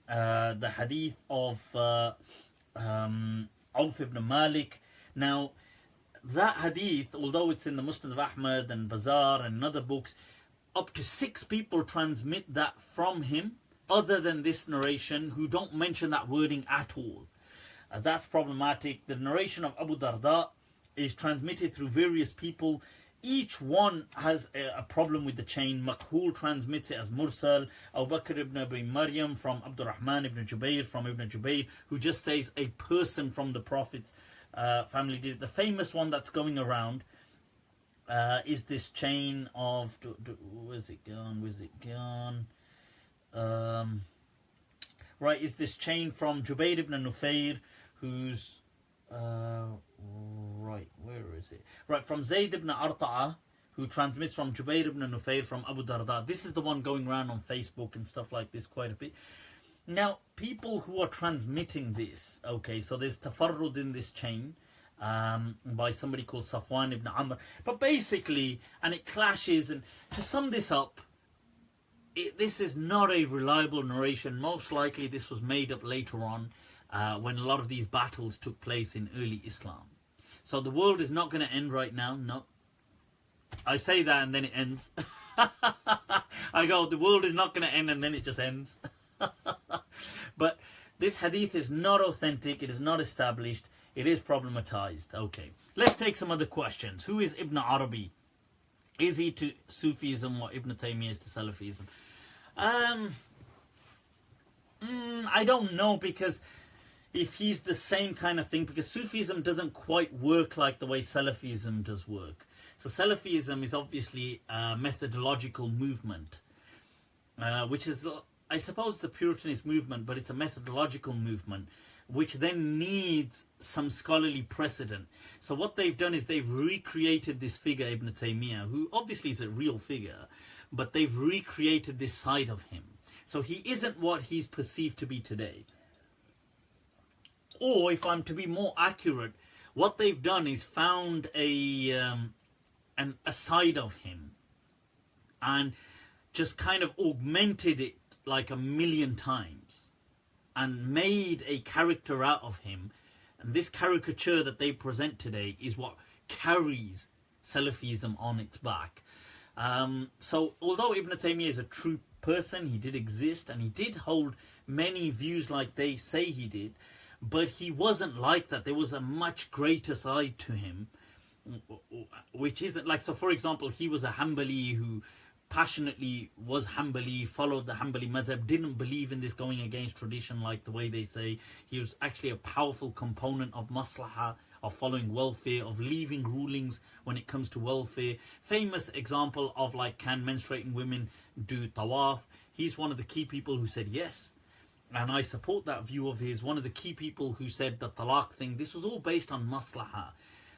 Speaker 1: The hadith of Auf ibn Malik. Now, that hadith, although it's in the Musnad of Ahmad and Bazaar and other books, up to 6 people transmit that from him, other than this narration, who don't mention that wording at all. That's problematic. The narration of Abu Darda is transmitted through various people. Each one has a problem with the chain. Makhul transmits it as Mursal. Abu Bakr ibn Abi Maryam from Abdurrahman ibn Jubayr from Ibn Jubayr, who just says a person from the Prophet's family did it. The famous one that's going around is this chain of... Where's it gone? Right, is this chain from Jubayr ibn Nufayr, who's... right, where is it? Right, from Zayd ibn Arta'a, who transmits from Jubayr ibn Nufayr from Abu Darda. This is the one going around on Facebook and stuff like this quite a bit. Now, people who are transmitting this, okay, so there's tafarrud in this chain by somebody called Safwan ibn Amr. But basically, and it clashes, and to sum this up, this is not a reliable narration. Most likely this was made up later on when a lot of these battles took place in early Islam. So the world is not going to end right now. No. I say that and then it ends. I go, the world is not going to end, and then it just ends. But this hadith is not authentic. It is not established. It is problematized. Okay. Let's take some other questions. Who is Ibn Arabi? Is he to Sufism what Ibn Taymiyyah is to Salafism? I don't know, because if he's the same kind of thing, because Sufism doesn't quite work like the way Salafism does work. So Salafism is obviously a methodological movement. which is, I suppose, the Puritanist movement, but it's a methodological movement, which then needs some scholarly precedent. So what they've done is they've recreated this figure, Ibn Taymiyyah, who obviously is a real figure, but they've recreated this side of him. So he isn't what he's perceived to be today. Or, if I'm to be more accurate, what they've done is found a side of him and just kind of augmented it like a million times and made a character out of him. And this caricature that they present today is what carries Salafism on its back. So although Ibn Taymiyyah is a true person, he did exist and he did hold many views like they say he did, but he wasn't like that. There was a much greater side to him, which isn't like, so for example, he was a Hanbali who passionately was Hanbali, followed the Hanbali Madhab, didn't believe in this going against tradition like the way they say. He was actually a powerful component of maslahah, of following welfare, of leaving rulings when it comes to welfare. Famous example of like, can menstruating women do tawaf? He's one of the key people who said yes. And I support that view of his. One of the key people who said the talaq thing, this was all based on maslahah.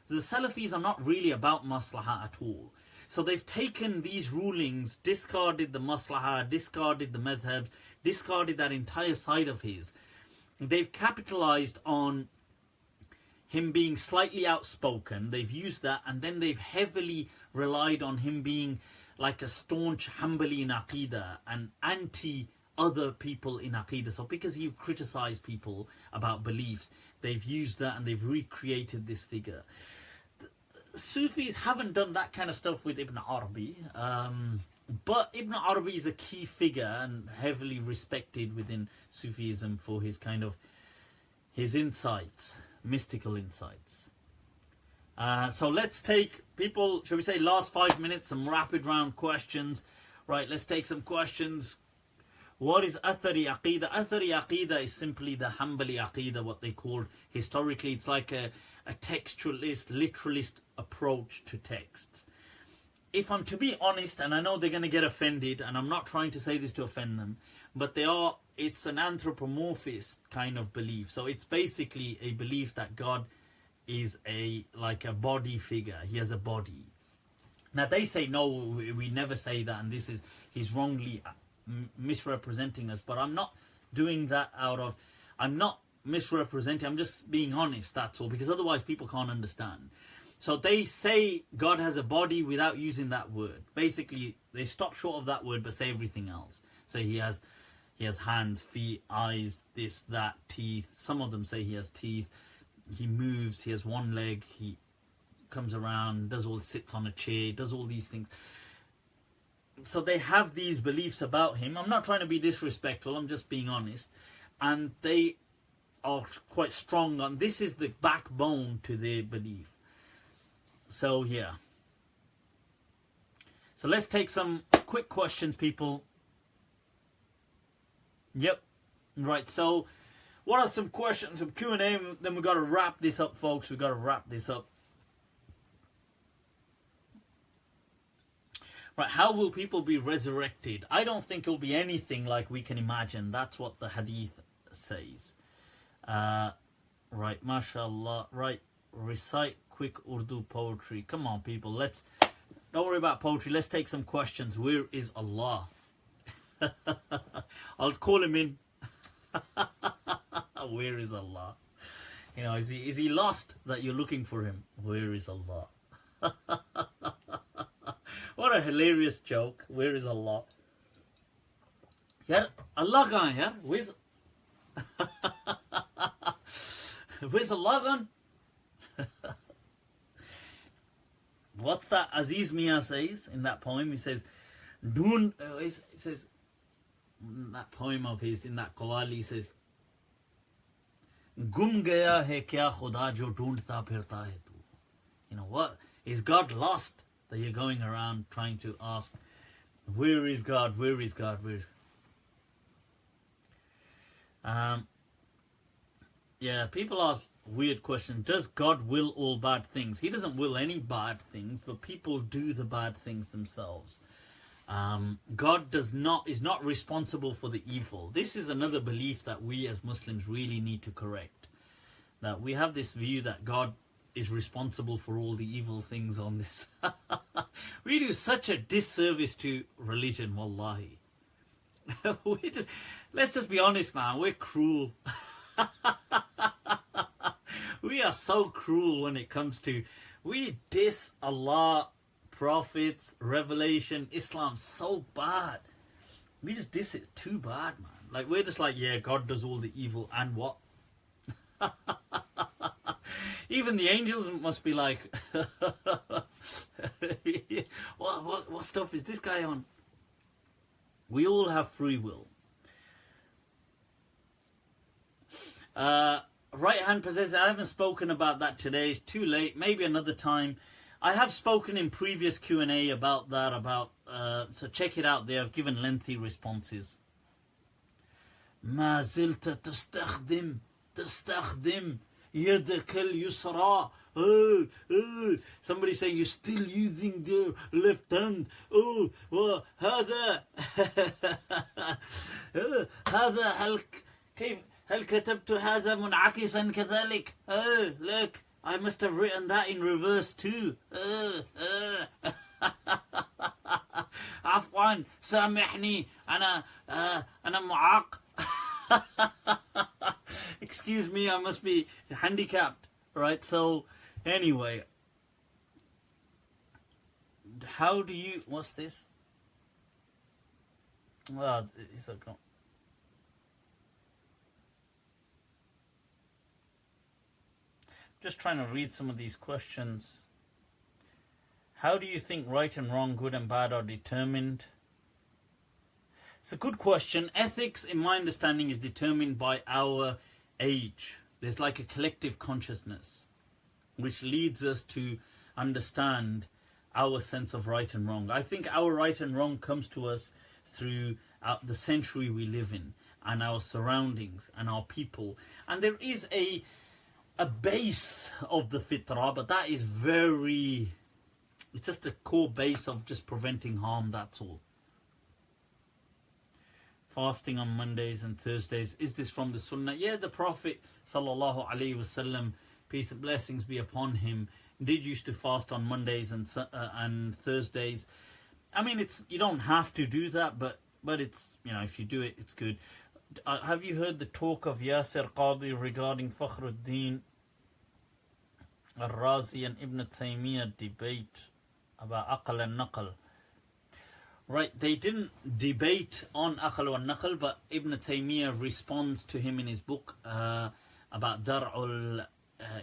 Speaker 1: The Salafis are not really about maslahah at all. So they've taken these rulings, discarded the maslahah, discarded the madhabs, discarded that entire side of his. They've capitalized on him being slightly outspoken. They've used that, and then they've heavily relied on him being like a staunch Hanbali in Aqidah and anti other people in Aqidah. So because he criticized people about beliefs, they've used that and they've recreated this figure. Sufis haven't done that kind of stuff with Ibn Arabi, but Ibn Arabi is a key figure and heavily respected within Sufism for his kind of his insights, mystical insights. So let's take people, shall we say, last 5 minutes, some rapid round questions. Right, let's take some questions. What is Athari Aqidah? Athari Aqidah is simply the Hanbali Aqidah, what they call historically. It's like a textualist, literalist approach to texts. If I'm to be honest, and I know they're going to get offended, and I'm not trying to say this to offend them, but it's an anthropomorphist kind of belief. So it's basically a belief that God is like a body figure. He has a body. Now they say, no, we never say that, and he's wrongly misrepresenting us. But I'm not doing that I'm not misrepresenting, I'm just being honest, that's all, because otherwise people can't understand. So they say God has a body without using that word. Basically, they stop short of that word but say everything else. So he has hands, feet, eyes, this, that, teeth. Some of them say he has teeth. He moves, he has one leg, he comes around, sits on a chair, does all these things. So they have these beliefs about him. I'm not trying to be disrespectful, I'm just being honest. And they are quite strong on this, is the backbone to their belief. So yeah. So let's take some quick questions, people. Yep. Right, so what are some questions, some Q&A, then we've got to wrap this up, folks. We've got to wrap this up. Right, how will people be resurrected? I don't think it'll be anything like we can imagine. That's what the hadith says. Right, mashallah. Right, recite quick Urdu poetry. Come on, people. Don't worry about poetry. Let's take some questions. Where is Allah? I'll call him in. Where is Allah? You know, is he lost that you're looking for him? Where is Allah? What a hilarious joke. Where is Allah? Yeah, Allah gone, yeah? Where's Allah gone? What's that Aziz Miah says in that poem? He says, he says, that poem of his, in that Qawwali, he says, Gum gaya hai kya khuda jo dhoondta phirta hai tu. You know what? Is God lost that you're going around trying to ask, where is God? Where is God? Where is God? Yeah, people ask weird questions. Does God will all bad things? He doesn't will any bad things, but people do the bad things themselves. God is not responsible for the evil. This is another belief that we as Muslims really need to correct. That we have this view that God is responsible for all the evil things on this. We do such a disservice to religion, wallahi. Let's just be honest, man. We're cruel. We are so cruel when it comes to, we diss Allah, prophets, revelation, Islam so bad. We just diss it too bad, man. Like, we're just like, yeah, God does all the evil and what? Even the angels must be like, what stuff is this guy on? We all have free will. Right hand possessor, I haven't spoken about that today. It's too late. Maybe another time. I have spoken in previous Q&A about that. So check it out there. I've given lengthy responses. ما زلت تستخدم يدك اليسرى. Somebody saying you're still using the left hand. هذا هذا هل كتبت هذا منعكسا كذلك؟ Look, I must have written that in reverse too. عفوا سامحني أنا معاق. Excuse me, I must be handicapped, right? So anyway, how do you, what's this? Well, it's okay. Just trying to read some of these questions. How do you think right and wrong, good and bad are determined? It's a good question. Ethics, in my understanding, is determined by our age. There's like a collective consciousness which leads us to understand our sense of right and wrong. I think our right and wrong comes to us through the century we live in and our surroundings and our people. And there is a base of the fitrah, but that is it's just a core base of just preventing harm, that's all. Fasting on Mondays and Thursdays, is this from the Sunnah? Yeah, the Prophet sallallahu alaihi wasallam, peace and blessings be upon him, did used to fast on Mondays and Thursdays. I mean, you don't have to do that, but it's, if you do it, it's good. Have you heard the talk of Yasir Qadi regarding Fakhruddin al-Razi and Ibn Taymiyyah debate about aql and naql? Right, they didn't debate on aql and naql, but Ibn Taymiyyah responds to him in his book about dar'ul.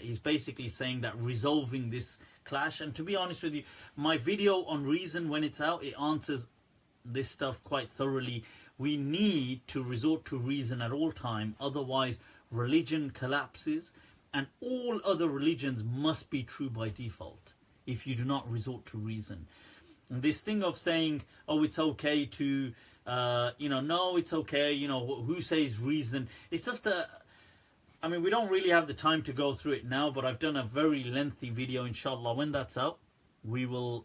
Speaker 1: He's basically saying that resolving this clash. And to be honest with you, my video on reason, when it's out, it answers this stuff quite thoroughly. We need to resort to reason at all time, otherwise religion collapses, and all other religions must be true by default if you do not resort to reason. And this thing of saying, oh, it's okay to, no, it's okay, who says reason? It's just we don't really have the time to go through it now, but I've done a very lengthy video, inshallah. When that's out, we will,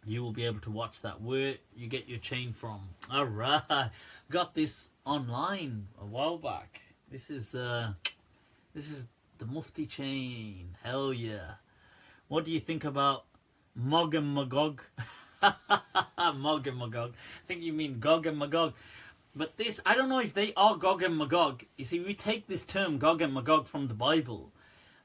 Speaker 1: you will be able to watch that. Where you get your chain from. All right. Got this online a while back. This is the Mufti chain. Hell yeah. What do you think about Gog and Magog? Gog and Magog. I think you mean Gog and Magog. But this, I don't know if they are Gog and Magog. You see, we take this term Gog and Magog from the Bible.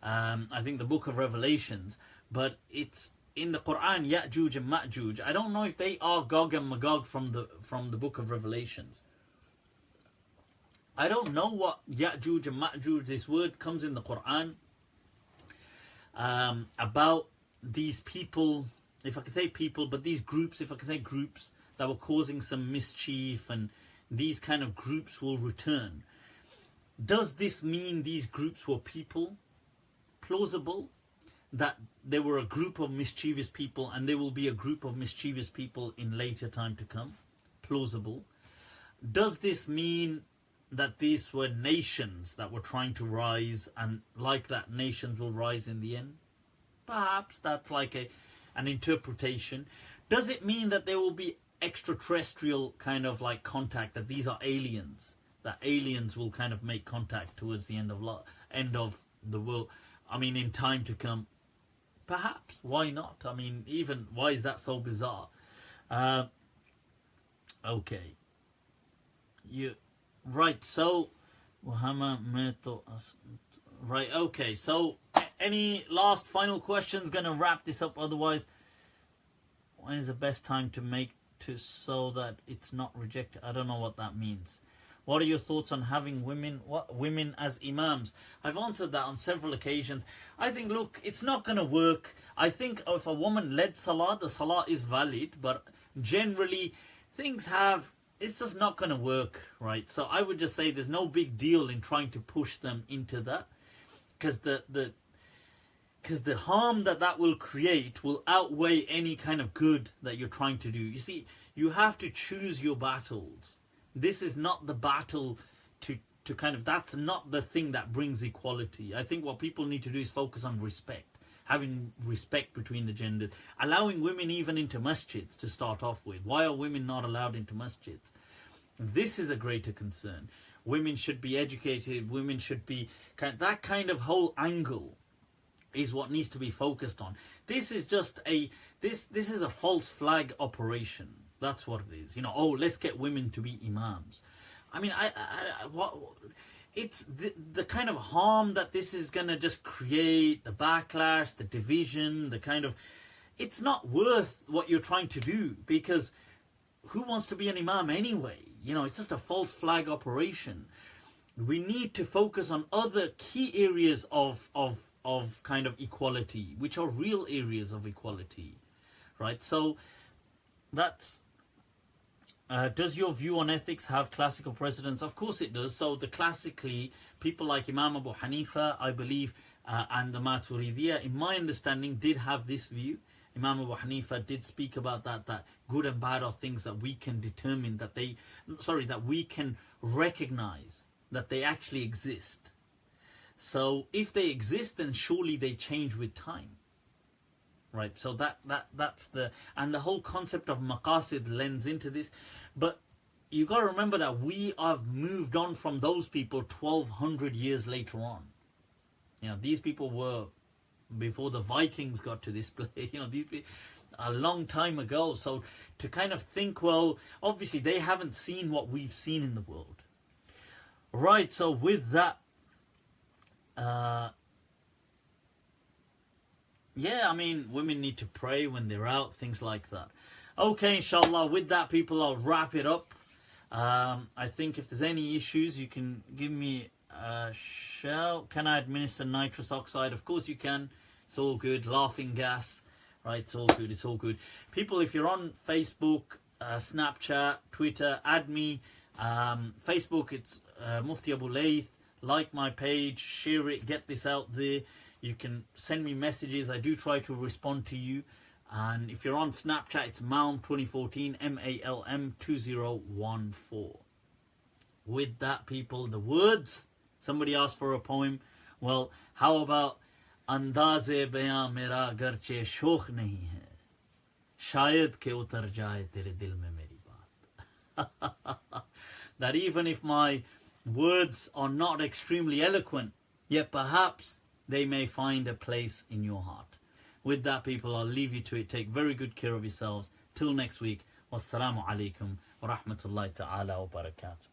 Speaker 1: I think the book of Revelations. But it's in the Quran, Ya'juj and Ma'juj. I don't know if they are Gog and Magog from the book of Revelations. I don't know what Ya'juj and Ma'juj, this word comes in the Quran about these people, if I could say people, but these groups, if I could say groups, that were causing some mischief, and these kind of groups will return. Does this mean these groups were people? Plausible that there were a group of mischievous people and there will be a group of mischievous people in later time to come? Plausible. Does this mean that these were nations that were trying to rise, and like that, nations will rise in the end? Perhaps that's like an interpretation. Does it mean that there will be extraterrestrial kind of like contact, that these are aliens, that aliens will kind of make contact towards the end of the world? I mean, in time to come, perhaps. Why not? I mean, even why is that so bizarre? Okay, right. So, right. Okay. So, any last final questions? Gonna wrap this up. Otherwise, when is the best time to make so that it's not rejected? I don't know what that means. What are your thoughts on having women as imams? I've answered that on several occasions. I think, look, it's not going to work. I think if a woman led salah, the salah is valid, but generally it's just not going to work, right? So I would just say there's no big deal in trying to push them into that, because the harm that will create will outweigh any kind of good that you're trying to do. You see, you have to choose your battles. This is not the battle to kind of, that's not the thing that brings equality. I think what people need to do is focus on respect, having respect between the genders, allowing women even into masjids to start off with. Why are women not allowed into masjids? This is a greater concern. Women should be educated, women should be, that kind of whole angle is what needs to be focused on. This is just this is a false flag operation. That's what it is. Oh, let's get women to be imams. I mean, it's the kind of harm that this is going to just create, the backlash, the division, the kind of, it's not worth what you're trying to do, because who wants to be an imam anyway? It's just a false flag operation. We need to focus on other key areas of kind of equality, which are real areas of equality, right? So that's does your view on ethics have classical precedents? Of course it does. So classically, people like Imam Abu Hanifa, I believe, and the Maturidiyya, in my understanding, did have this view. Imam Abu Hanifa did speak about that good and bad are things that we can determine, that we can recognize that they actually exist. So if they exist, then surely they change with time. Right, so that's the whole concept of maqasid lends into this. But you got to remember that we have moved on from those people 1200 years later on. These people were before the Vikings got to this place. These people a long time ago. So to kind of think, well, obviously they haven't seen what we've seen in the world. Right, so with that, yeah, I mean, women need to pray when they're out, things like that. Okay, inshallah, with that, people, I'll wrap it up. I think if there's any issues, you can give me a shout. Can I administer nitrous oxide? Of course you can. It's all good. Laughing gas. Right, it's all good. It's all good. People, if you're on Facebook, Snapchat, Twitter, add me. Facebook, it's Mufti Abu Layth. Like my page, share it, get this out there. You can send me messages. I do try to respond to you. And if you're on Snapchat, it's Malm2014, MALM2014. With that, people, the words. Somebody asked for a poem. Well, how about Andaze bayan mera garche shokh nahi hai, shayad ke utar jaye tere dil mein meri baat. That even if my words are not extremely eloquent, yet perhaps they may find a place in your heart. With that, people, I'll leave you to it. Take very good care of yourselves. Till next week. Wassalamu alaikum wa rahmatullahi ta'ala wa barakatuh.